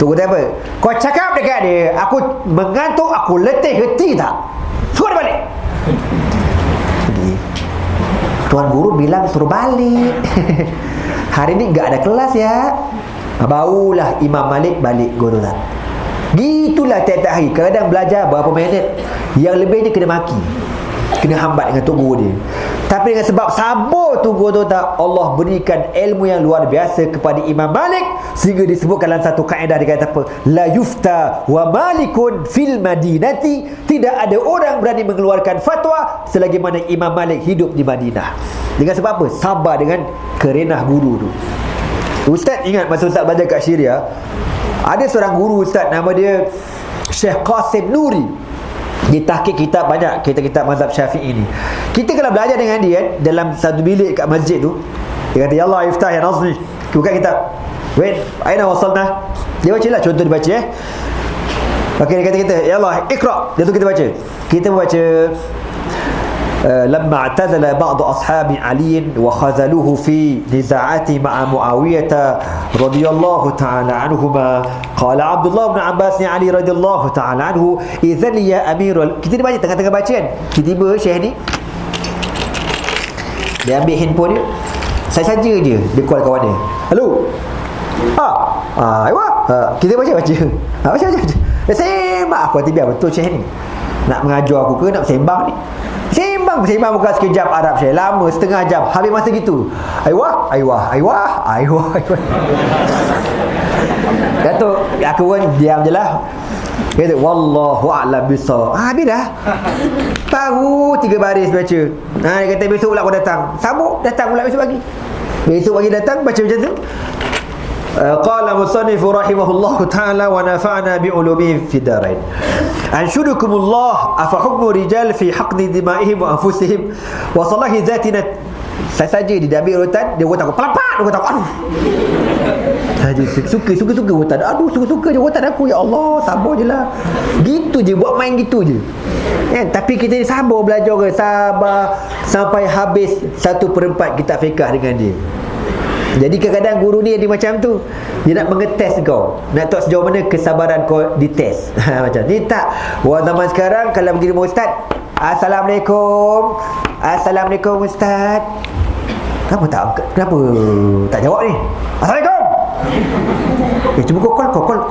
Tok Guru apa? Kau cakap dekat dia, aku mengantuk, aku letih hati tak? Suruh balik. Tuan Guru bilang suruh balik. Hari ni enggak ada kelas ya. Barulah Imam Malik balik guru tak. Gitulah tiap-tiap hari. Kadang belajar berapa minit, yang lebihnya kena maki, kena hambat dengan Tok Guru dia. Tapi dengan sebab sabar Tok Guru tu tak, Allah berikan ilmu yang luar biasa kepada Imam Malik, sehingga disebutkan dalam satu kaedah, dia kata apa? La yufta wa malikun fil madinati. Tidak ada orang berani mengeluarkan fatwa selagi mana Imam Malik hidup di Madinah. Dengan sebab apa? Sabar dengan kerenah guru tu. Ustaz ingat masa Ustaz belajar kat Syria, ada seorang guru Ustaz, nama dia Syekh Qasim Nuri. Dia tahqiq kitab banyak, kitab mazhab Syafi'i ni. Kita kalau belajar dengan dia dalam satu bilik kat masjid tu, dia kata, ya Allah iftah ya Nazmi, buka kitab. Wait, aina wasalna? Dia baca lah, contoh dia baca Okey, dia kata kita, ya Allah ikra. Dia tu kita baca. Kita baca لما اعتزل بعض أصحاب علي وخذلوه في نزاعاته مع معاوية رضي الله تعالى عنهما قال عبد الله بن عباس علي رضي الله تعالى عنه إذن يا أمير. Kita baca tengah-tengah bacaan, tiba-tiba Syekh ni dia ambil handphone dia, saya saja dia call kawan dia. Hello. Kita baca. Baca. Sembang aku hati biar betul Syekh ni. Nak mengajar aku ke nak sembang ni? Sembang bukan sekejap Arab Syekh. Lama setengah jam. Habis masa gitu. Aiwah. Datuk, aku pun diam je lah. Dia kata, wallahu a'lam bissawab. Habis dah. Baru 3 baris baca. Dia kata besok pula aku datang. Sambung, datang pula besok pagi. Besok pagi datang, baca macam tu. Qala musannif rahimahullahu ta'ala wa nafa'na bi'ulumihi fi darain. Anshudukumullah afa hukmu rijal fi haqni dima'ihim wa anfusihim wa salahi dhatina. Saya saja dia ambil urutan, dia kata aku pelapak, dia kata aku aduh. Saja suka urutan. Aduh, suka je urutan aku, ya Allah, sabar je lah. Gitu je, buat main gitu je. Tapi kita ni sabar belajar ke, sabar sampai habis 1/4 kitab fiqh dengan dia. Jadi kadang-kadang guru ni dia macam tu, dia nak mengetes kau, nak tahu sejauh mana kesabaran kau dites. Macam ni tak. Zaman sekarang kalau pergi rumah ustaz, Assalamualaikum ustaz. Kenapa tak jawab ni? Assalamualaikum. Cuba kau call.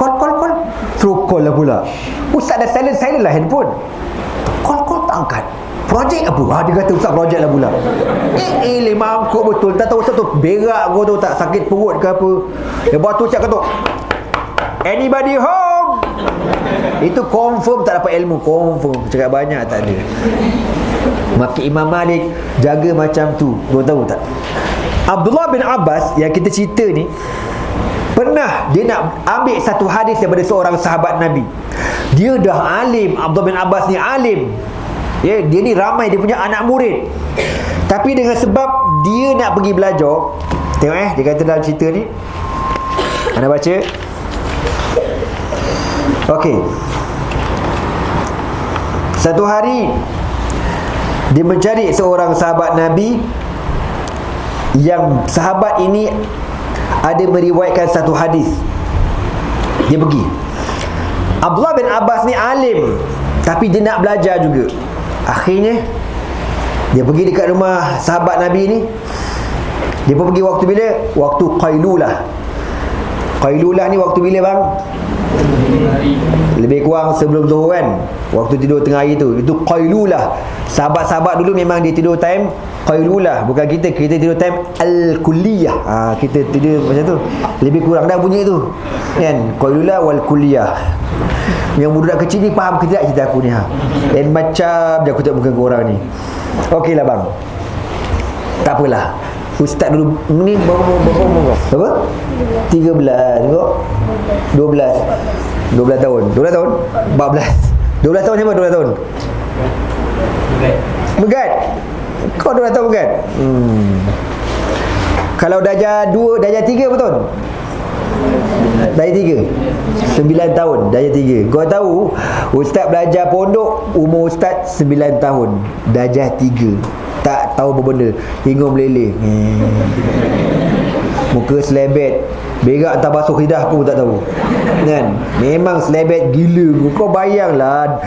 Terus call lah pula. Ustaz dah silent lah handphone. Call tak angkat. Projek apa? Dia kata ustaz projek lah pula. Mangkuk betul. Tak tahu ustaz tu berak kau tu tak, sakit perut ke apa. Dia buat tu cakap tu, anybody home? Itu confirm tak dapat ilmu. Confirm. Cakap banyak tak ada. Maka Imam Malik jaga macam tu. Kau tahu tak? Abdullah bin Abbas yang kita cerita ni, pernah dia nak ambil satu hadis daripada seorang sahabat Nabi. Dia dah alim. Abdullah bin Abbas ni alim. Dia ni ramai dia punya anak murid. Tapi dengan sebab dia nak pergi belajar, tengok dia kata dalam cerita ni, anda baca. Okey. Satu hari dia mencari seorang sahabat Nabi, yang sahabat ini ada meriwayatkan satu hadis. Dia pergi. Abdullah bin Abbas ni alim, tapi dia nak belajar juga. Akhirnya Dia pergi dekat rumah sahabat Nabi ni. Dia pun pergi waktu bila? Waktu Qailulah. Qailulah ni waktu bila bang? Lebih kurang sebelum zuhur kan, waktu tidur tengah hari tu. Itu Qailulah. Sahabat-sahabat dulu memang dia tidur time Qailulah. Bukan kita tidur time Al-Kulliyah. Kita tidur macam tu. Lebih kurang dah bunyi tu kan, Qailulah wal Kulliyah. Yang budak kecil ni faham ke tidak cerita aku ni Dan macam je aku tak bukan korang ni. Okey lah bang, tak apalah. Ustaz dulu ni berapa? 13 tengok. 12 tahun. 12 tahun? 14. 12 tahun siapa 12 tahun? Begat. Kau 12 tahun begat? Kalau darjah 2, darjah 3 betul? Darjah 3 9 tahun, darjah 3. Kau tahu Ustaz belajar pondok, umur Ustaz 9 tahun, darjah 3. Tak tahu apa benda, hingung meleleh, muka selebet, berak entah basuh lidah aku tak tahu kan. Memang selebet gila. Kau bayanglah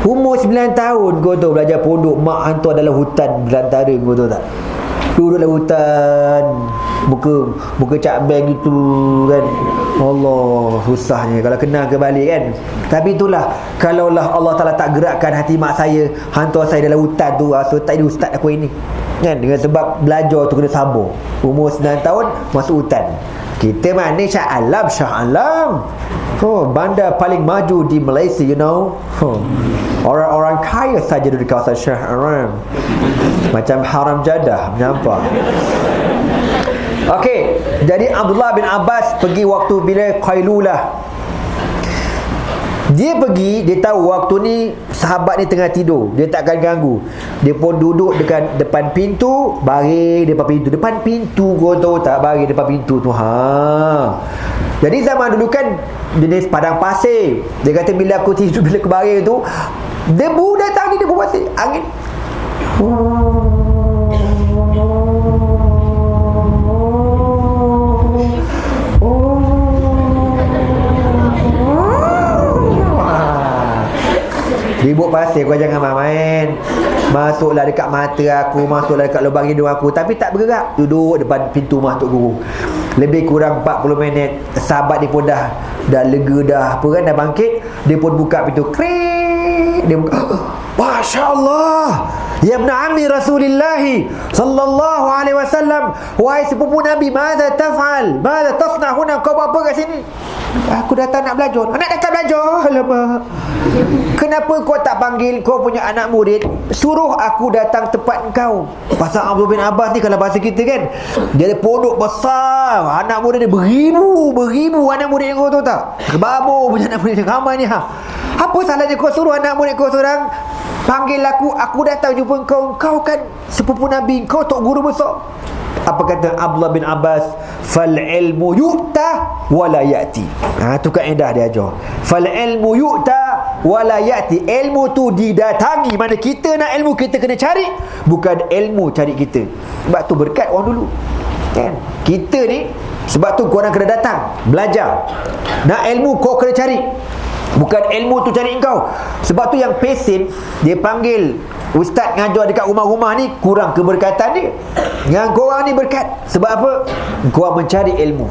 umur 9 tahun kau tu belajar pondok, mak hantar dalam hutan belantara, kau tahu tak? Duduk dalam hutan, muka cakbeng gitu kan. Allah, susahnya kalau kenal kembali kan. Tapi itulah, kalaulah Allah Ta'ala tak gerakkan hati mak saya, hantar saya dalam hutan tu, so tak ada ustaz aku ini kan. Dengan sebab belajar tu kena sabar. Umur 9 tahun masuk hutan. Kita mana Shah Alam, bandar paling maju di Malaysia, you know. Orang-orang kaya saja di kawasan Shah Alam, macam Haram Jadah, menyampah. Okey, jadi Abdullah bin Abbas pergi waktu bila Qailulah. Dia pergi, dia tahu waktu ni sahabat ni tengah tidur, dia tak akan ganggu. Dia pun duduk dekat depan pintu, baring depan pintu. Depan pintu, kau tahu tak, baring depan pintu tu. Jadi zaman dulu kan jenis padang pasir. Dia kata bila aku tidur, bila aku baring tu, debu datang ni, debu pasir, angin. Ribut pasir, kau jangan main-main. Masuklah dekat mata aku, masuklah dekat lubang hidung aku, tapi tak bergerak. Duduk depan pintu rumah Tok Guru. Lebih kurang 40 minit. Sahabat dia pun dah lega dah, apa kan, dah bangkit. Dia pun buka pintu. Krik. Dia buka. Masya Allah, ya ibn ammi Rasulullah sallallahu alaihi wasallam, wahai sepupu Nabi, madza taf'al, madza tasna huna, kau buat apa kat sini? Aku datang nak belajar. Anak datang belajar? Alamak. Kenapa kau tak panggil kau punya anak murid, suruh aku datang tempat kau? Pasal Abdul bin Abbas ni, kalau bahasa kita kan, dia ada pondok besar, anak murid dia beribu anak murid kau, tahu tak? Kebabur punya anak murid dia ramai ni. Apa salahnya kau suruh anak murid kau seorang panggil aku datang jumpa kau? Kau kan sepupu Nabi, kau Tok Guru besar. Apa kata Abdullah bin Abbas? Fal ilmu yu'ta wala ya'ti. Tu kaedah dia ajar. Fal ilmu yu'ta wala ya'ti. Ilmu tu didatangi. Mana kita nak ilmu, kita kena cari, bukan ilmu cari kita. Sebab tu berkat orang dulu kan. Kita ni, sebab tu korang kena datang belajar. Nak ilmu kau kena cari, bukan ilmu tu cari engkau. Sebab tu yang pesen, dia panggil ustaz ngajar dekat rumah-rumah ni, kurang keberkatan dia. Yang korang ni berkat. Sebab apa? Korang mencari ilmu.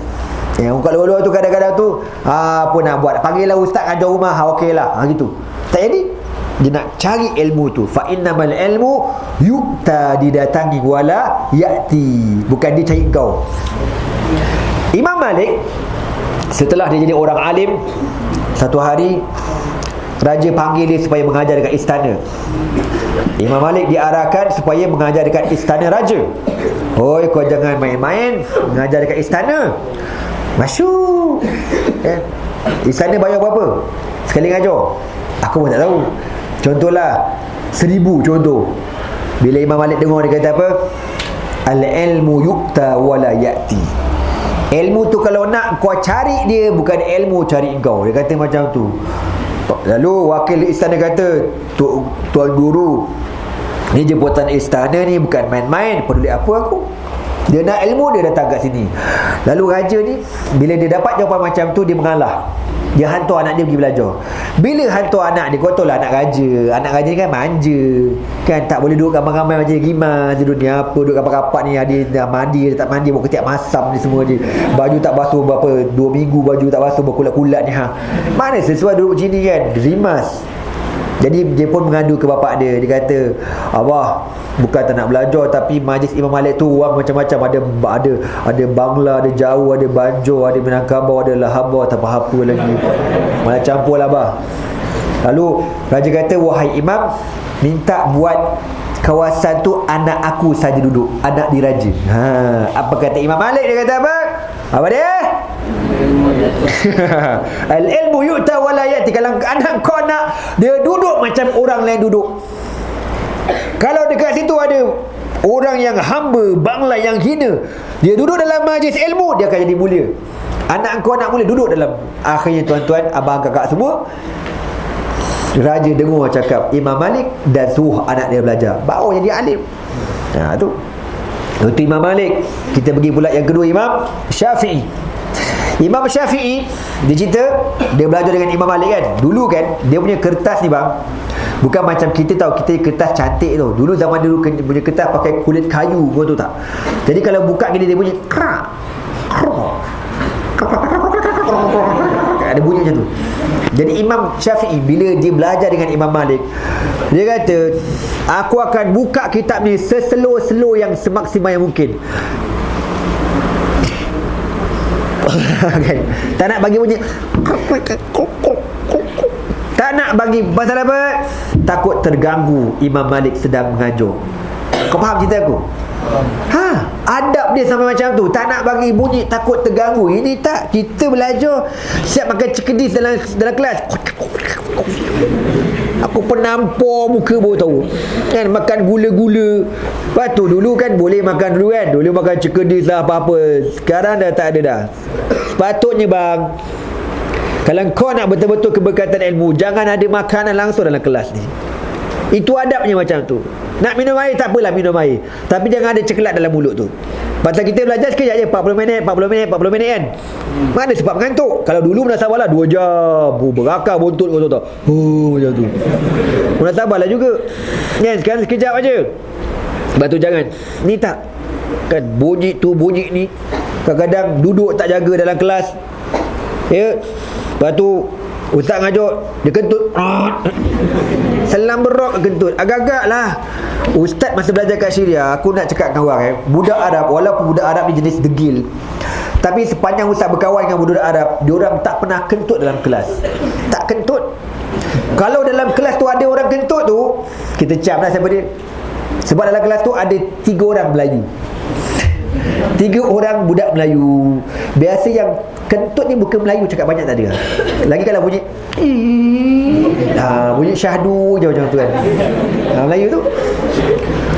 Yang kat luar-luar tu kadang-kadang tu, apa nak buat, panggillah ustaz ngajar rumah, okey lah, gitu. Tak jadi. Dia nak cari ilmu tu. Fa innamal ilmu yu'ta, didatangi, wala ya'ti, bukan dia cari kau. Imam Malik, setelah dia jadi orang alim, satu hari raja panggil dia supaya mengajar dekat istana. Imam Malik diarahkan supaya mengajar dekat istana raja. Oi, kau jangan main-main mengajar dekat istana. Masuk istana bayar berapa sekali ngajar? Aku pun tak tahu. Contohlah 1000 contoh. Bila Imam Malik dengar, dia kata apa? Al-ilmu yu'ta wala ya'ti. Ilmu tu kalau nak kau cari dia, bukan ilmu cari engkau. Dia kata macam tu. Lalu wakil istana kata, Tuan Guru, ni jemputan istana ni bukan main-main, peduli apa aku? Dia nak ilmu, dia datang kat sini. Lalu raja ni, bila dia dapat jawapan macam tu, dia mengalah. Dia hantar anak dia pergi belajar. Bila hantar anak dia, kau tahu lah anak raja. Anak raja ni kan manja, kan tak boleh duduk ramai-ramai macam gimas. Duduk ni apa, duduk rapat-rapat ni. Ada dah mandi, dia tak mandi, bawa ketiak masam ni semua ni. Baju tak basuh berapa 2 minggu, baju tak basuh berkulat-kulat ni. Mana sesuai duduk sini kan, rimas. Jadi dia pun mengadu ke bapak dia. Dia kata, Abah, bukan tak nak belajar, tapi majlis Imam Malik tu orang macam-macam. Ada Bangla, ada Jawa, ada Banjo, ada Minangkabau, ada Lahaba, tak apa lagi. Malah campur lah, Abah. Lalu raja kata, wahai Imam, minta buat kawasan tu anak aku saja duduk, anak diraja. Apa kata Imam Malik? Dia kata apa? Apa dia? Al-ilmu yu'ta wa la ya'ti. Kalau anak kau nak dia duduk macam orang lain duduk. Kalau dekat situ ada orang yang hamba, bangla, yang hina, dia duduk dalam majlis ilmu, dia akan jadi mulia. Anak kau nak mulia, duduk dalam. Akhirnya tuan-tuan, abang kakak semua, raja dengar cakap Imam Malik dan suruh anak dia belajar, baru jadi alim. Tu itu Imam Malik. Kita pergi pula yang kedua, Imam Syafi'i. Imam Syafi'i, dia cerita dia belajar dengan Imam Malik kan. Dulu kan dia punya kertas ni bang, bukan macam kita tahu, kita kertas cantik tu. Dulu zaman dulu punya kertas pakai kulit kayu, kau tahu tak? Jadi kalau buka gini dia bunyi krak, ada bunyi macam tu. Jadi Imam Syafi'i bila dia belajar dengan Imam Malik, dia kata, aku akan buka kitab ni seslow-slow yang semaksimal yang mungkin. Tak nak bagi bunyi, tak nak bagi. Pasal apa? Takut terganggu Imam Malik sedang mengajar. Kau faham cerita aku? Adab dia sampai macam tu. Tak nak bagi bunyi, takut terganggu. Ini tak, kita belajar siap makan cekedis dalam kelas. Aku penampar muka baru tahu kan, makan gula-gula. Lepas tu dulu kan boleh makan dulu kan, dulu makan cekedis lah apa-apa. Sekarang dah tak ada dah. Sepatutnya bang, kalau kau nak betul-betul keberkatan ilmu, jangan ada makanan langsung dalam kelas ni. Itu adabnya macam tu. Nak minum air, tak apalah minum air, tapi jangan ada coklat dalam mulut tu. Pasal kita belajar sekejap je, 40 minit kan. Mana sebab mengantuk. Kalau dulu munasabah lah 2 jam, berakar buntut kau tahu tak. Macam tu. Munasabah lah juga kan, sekarang sekejap aja. Sebab tu jangan. Ni tak kan, bunyi tu bunyi ni. Kadang-kadang duduk tak jaga dalam kelas, ya. Lepas tu ustaz ngajar, dia kentut, selang berok kentut. Agak-agak lah. Ustaz masa belajar kat Syria, aku nak cakap dengan orang budak Arab, walaupun budak Arab ni jenis degil, tapi sepanjang ustaz berkawan dengan budak Arab, diorang tak pernah kentut dalam kelas. Tak kentut. Kalau dalam kelas tu ada orang kentut tu, kita cam lah siapa dia. Sebab dalam kelas tu ada 3 orang Melayu, 3 orang budak Melayu. Biasa yang kentut ni bukan Melayu cakap banyak tak ada. Lagi kalau bunyi bunyi syahdu je macam tu kan, Melayu tu.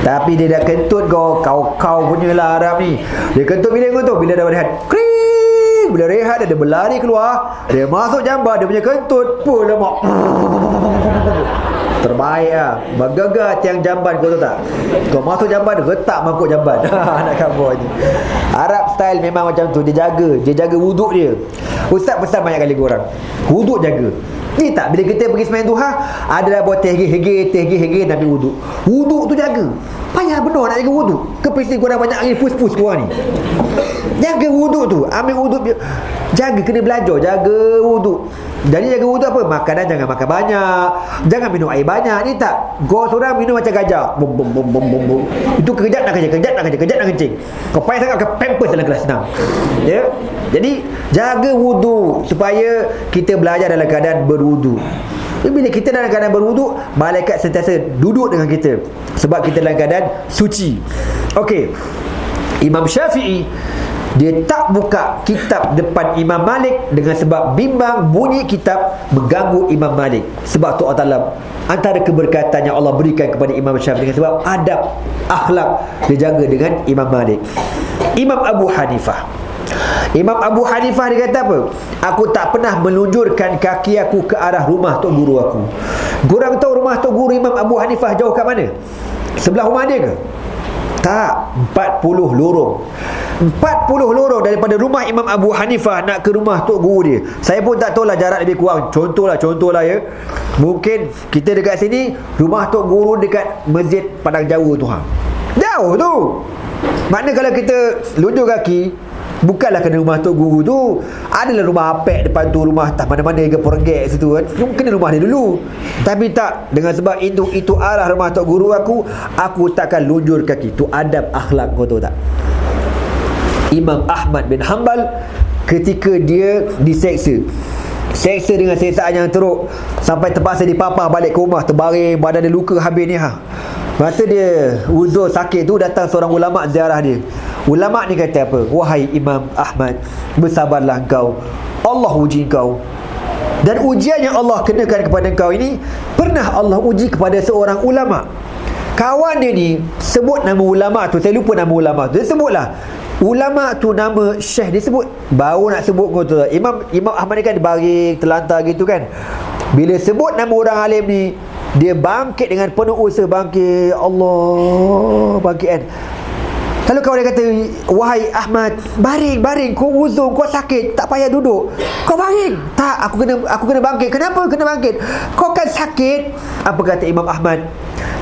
Tapi dia dah kentut kau punya lah Arab ni. Dia kentut bila kau tu, bila dah rehat, kring, bila rehat dia berlari keluar, dia masuk jamban, dia punya kentut pun lemak. Terbaik lah. Bergegar tiang jamban, kau tahu tak? Kau masuk jamban, retak mangkuk jamban. Nak khabar je. Arab style memang macam tu. Dia jaga wuduk dia. Ustaz pesan banyak kali korang, wuduk jaga. Ni tak, bila kita pergi sembahyang duha, adalah buat tehgih Nabi wuduk. Wuduk tu jaga. Payah benar nak jaga wuduk. Kepisi korang banyak angin pus-pus korang ni. Jaga wuduk tu. Ambil wuduk, jaga, kena belajar jaga wuduk. Jadi jaga wuduk apa? Makanan jangan makan banyak, jangan minum air banyak. Ni tak, kau seorang minum macam gajah. Bum. Itu kejap nak kencing. Kau payah sangat ke pampers dalam kelas senang. Ya. Jadi jaga wuduk supaya kita belajar dalam keadaan berwuduk. Bila kita dalam keadaan berwuduk, malaikat sentiasa duduk dengan kita sebab kita dalam keadaan suci. Okey. Imam Syafi'i dia tak buka kitab depan Imam Malik dengan sebab bimbang bunyi kitab mengganggu Imam Malik. Sebab tu Allah Ta'ala, antara keberkatan yang Allah berikan kepada Imam Syafi'i dengan sebab adab, akhlak dia jaga dengan Imam Malik. Imam Abu Hanifah dia kata apa? Aku tak pernah melunjurkan kaki aku ke arah rumah tok guru aku. Korang tahu rumah tok guru Imam Abu Hanifah jauh kat mana? Sebelah rumah dia ke? Tak, 40 lorong. 40 lorong daripada rumah Imam Abu Hanifah nak ke rumah tok guru dia. Saya pun tak tahulah jarak lebih kurang. Contohlah ya. Mungkin kita dekat sini, rumah tok guru dekat Masjid Padang Jawa tu jauh tu. Makna kalau kita lunjuk kaki, bukanlah kena rumah tok guru tu. Adalah rumah apek depan tu, rumah tak mana-mana ke Porenggek situ kan. Kena rumah dia dulu. Tapi tak, dengan sebab itu arah rumah tok guru aku takkan lunjur kaki. Tu adab akhlak, kau tahu tak? Imam Ahmad bin Hanbal ketika dia diseksa dengan seksaan yang teruk, sampai terpaksa dipapah balik ke rumah, terbaring, badan dia luka habis ni Masa dia uzur sakit tu, datang seorang ulama ziarah dia. Ulama ni kata apa? Wahai Imam Ahmad, bersabarlah engkau, Allah uji engkau. Dan ujian yang Allah kenakan kepada engkau ini pernah Allah uji kepada seorang ulama. Kawan dia ni sebut nama ulama tu, saya lupa nama ulama tu, dia sebutlah ulama tu nama Syekh dia sebut. Baru nak sebut kau tu, Imam Ahmad ni kan baring terlantar gitu kan. Bila sebut nama orang alim ni, dia bangkit dengan penuh usaha, bangkit, Allah bangkit kan. Lalu kawan dia kata, wahai Ahmad, baring, kau uzur, kau sakit, tak payah duduk, kau baring. Tak, aku kena bangkit. Kenapa kena bangkit? Kau kan sakit. Apa kata Imam Ahmad?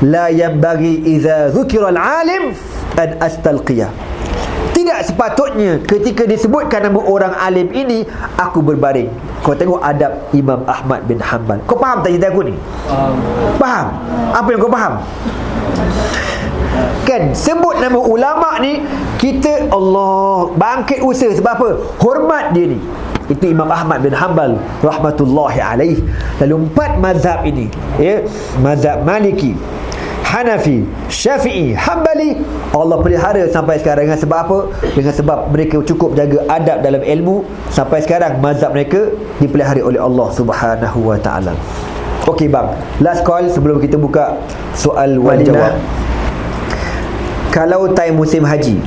La yanbaghi idza dzukira al-alim an astalqiyah. Tidak sepatutnya ketika disebutkan nama orang alim ini aku berbaring. Kau tengok adab Imam Ahmad bin Hanbal. Kau faham tak cerita aku ni? Faham? Apa yang kau faham? Kan sebut nama ulama ni, kita Allah bangkit usaha. Sebab apa? Hormat dia ni. Itu Imam Ahmad bin Hanbal rahmatullahi alaih. Lalu 4 mazhab ini, ya, mazhab Maliki, Hanafi, Syafi'i, Hanbali, Allah pelihara sampai sekarang. Dengan sebab apa? Dengan sebab mereka cukup jaga adab dalam ilmu. Sampai sekarang mazhab mereka dipelihara oleh Allah Subhanahu wa ta'ala. Okey bang, last call sebelum kita buka soal wal jawab. Kalau time musim haji,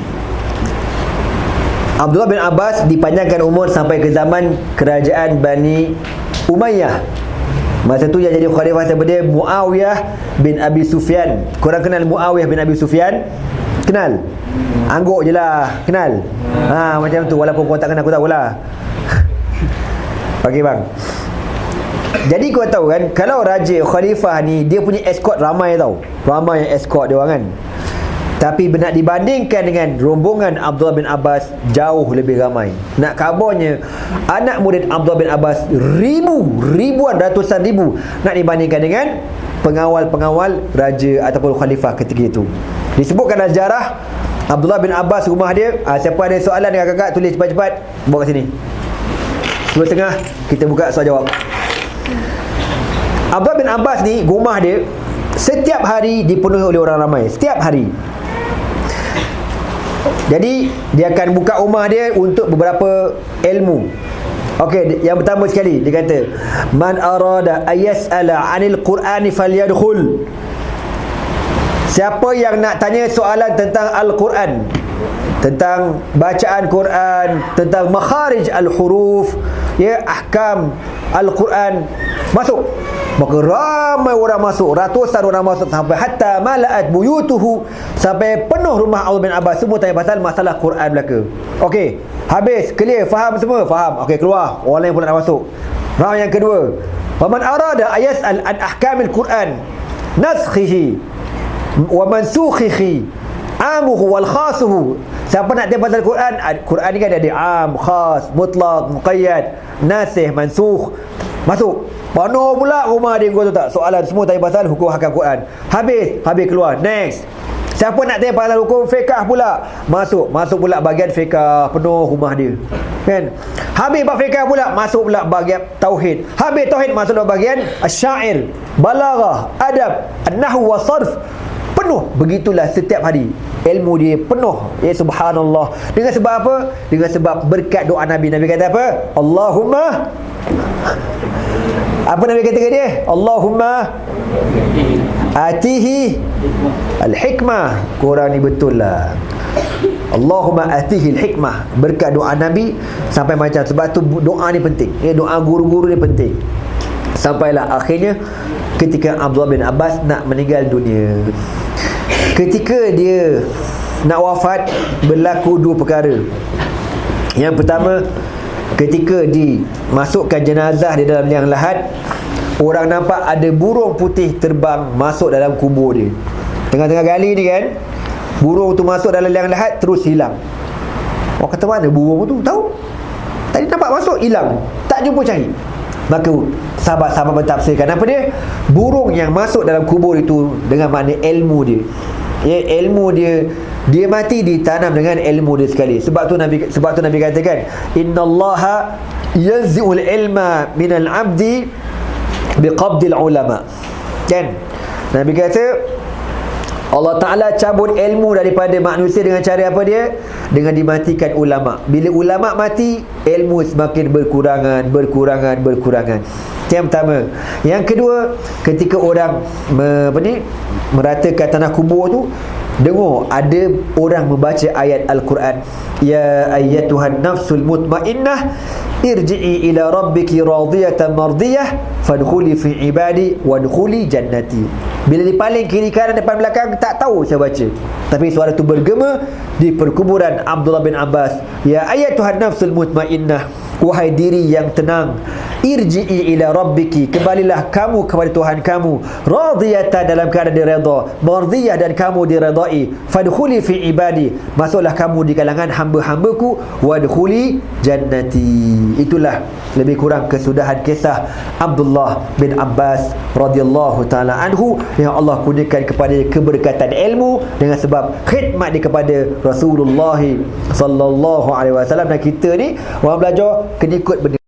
Abdullah bin Abbas dipanjangkan umur sampai ke zaman kerajaan Bani Umayyah. Masa tu yang jadi khalifah siapa dia? Muawiyah bin Abi Sufyan. Korang kenal Muawiyah bin Abi Sufyan? Kenal? Angguk je lah, kenal? Macam tu, walaupun korang tak kenal, aku tahulah. Okey bang, jadi kau tahu kan, kalau raja khalifah ni, dia punya escort ramai tau. Ramai yang escort dia orang kan. Tapi nak dibandingkan dengan rombongan Abdullah bin Abbas, jauh lebih ramai. Nak kabarnya anak murid Abdullah bin Abbas ribuan, ratusan ribu, nak dibandingkan dengan pengawal-pengawal raja ataupun khalifah ketika itu. Disebutkan dalam sejarah Abdullah bin Abbas, rumah dia, siapa ada soalan dengan kakak, tulis cepat-cepat, bawa kat sini. 2:30 kita buka soal jawab. Abdullah bin Abbas ni, rumah dia setiap hari dipenuhi oleh orang ramai. Setiap hari. Jadi dia akan buka rumah dia untuk beberapa ilmu. Okey, yang pertama sekali dia kata, man arada ayas'ala 'anil Qur'ani falyadkhul. Siapa yang nak tanya soalan tentang Al-Quran, tentang bacaan Quran, tentang makharij al-huruf, ya, ahkam Al-Quran, masuk. Maka ramai orang masuk, ratusan orang masuk, sampai hatta mala'at buyutuhu, sampai penuh rumah Abdullah bin Abbas. Semua tanya pasal masalah Quran belaka. Okey, habis, clear, faham semua? Faham. Okey, keluar. Orang lain pula nak masuk. Round yang kedua, faman arada ayas'al an ahkamil Quran, naskhihi wa mansukhihi, amuhu wal khasuhu. Siapa nak tanya pasal Quran, Quran ni kan ada am, khas, mutlak, muqayyad, nasikh, mansukh. Masuk. Penuh pula rumah dia, kau tahu tak? Soalan semua tanya pasal hukum hakam Quran. Habis keluar. Next. Siapa nak tanya pasal hukum fiqh pula? Masuk pula bahagian fiqh, penuh rumah dia. Kan? Habis bab fiqh pula, masuk pula bahagian tauhid. Habis tauhid, masuk pula bahagian asyair, balaghah, adab, an-nahwu wa sarf. Penuh. Begitulah setiap hari. Ilmu dia penuh. Ya subhanallah. Dengan sebab apa? Dengan sebab berkat doa Nabi. Nabi kata apa? Allahumma, apa Nabi kata ke dia? Allahumma atihi al-hikmah. Korang ni betul lah. Allahumma atihi al-hikmah. Berkat doa Nabi sampai macam. Sebab tu doa ni penting. Doa guru-guru ni penting. Sampailah akhirnya ketika Abdullah bin Abbas nak meninggal dunia. Ketika dia nak wafat, berlaku dua perkara. Yang pertama, ketika dimasukkan jenazah di dalam liang lahat, orang nampak ada burung putih terbang masuk dalam kubur dia. Tengah-tengah gali ni kan, burung tu masuk dalam liang lahat, terus hilang. Orang kata, mana burung tu? Tahu? Tadi nampak masuk, hilang, tak jumpa cari. Maka sahabat-sahabat mentafsirkan apa dia? Burung yang masuk dalam kubur itu dengan makna ilmu dia. Ya, ilmu dia mati ditanam dengan ilmu dia sekali. Sebab tu Nabi katakan, innallaha yanzi'ul ilma minal 'abdi biqabdil ulama. Kan? Nabi kata Allah Ta'ala cabut ilmu daripada manusia dengan cara apa dia? Dengan dimatikan ulama. Bila ulama mati, ilmu semakin berkurangan. Yang pertama. Yang kedua, ketika orang meratakan tanah kubur tu, dengar ada orang membaca ayat Al-Quran. Ya ayyatuhan nafsul mutmainnah, irji'i ila rabbiki radiyatan mardiyah, fadkhuli fi ibadi wadkhuli jannati. Bila dipaling kiri kanan depan belakang, tak tahu saya baca, tapi suara tu bergema di perkuburan Abdullah bin Abbas. Ya ayyatuhan nafsul mutmainnah, wahai diri yang tenang, irji'i ila rabbiki, kembalilah kamu kepada Tuhan kamu, radiyatan, dalam keadaan diredha, mardiyah, dan kamu diredai, fadkhuli fi ibadi, masuklah kamu di kalangan hamba-hambaku, wadkhuli jannati. Itulah lebih kurang kesudahan kisah Abdullah bin Abbas radhiyallahu taala anhu, yang Allah kurniakan kepada keberkatan ilmu dengan sebab khidmat dia kepada Rasulullah sallallahu alaihi wasallam. Dan kita ni orang belajar kena ikut benda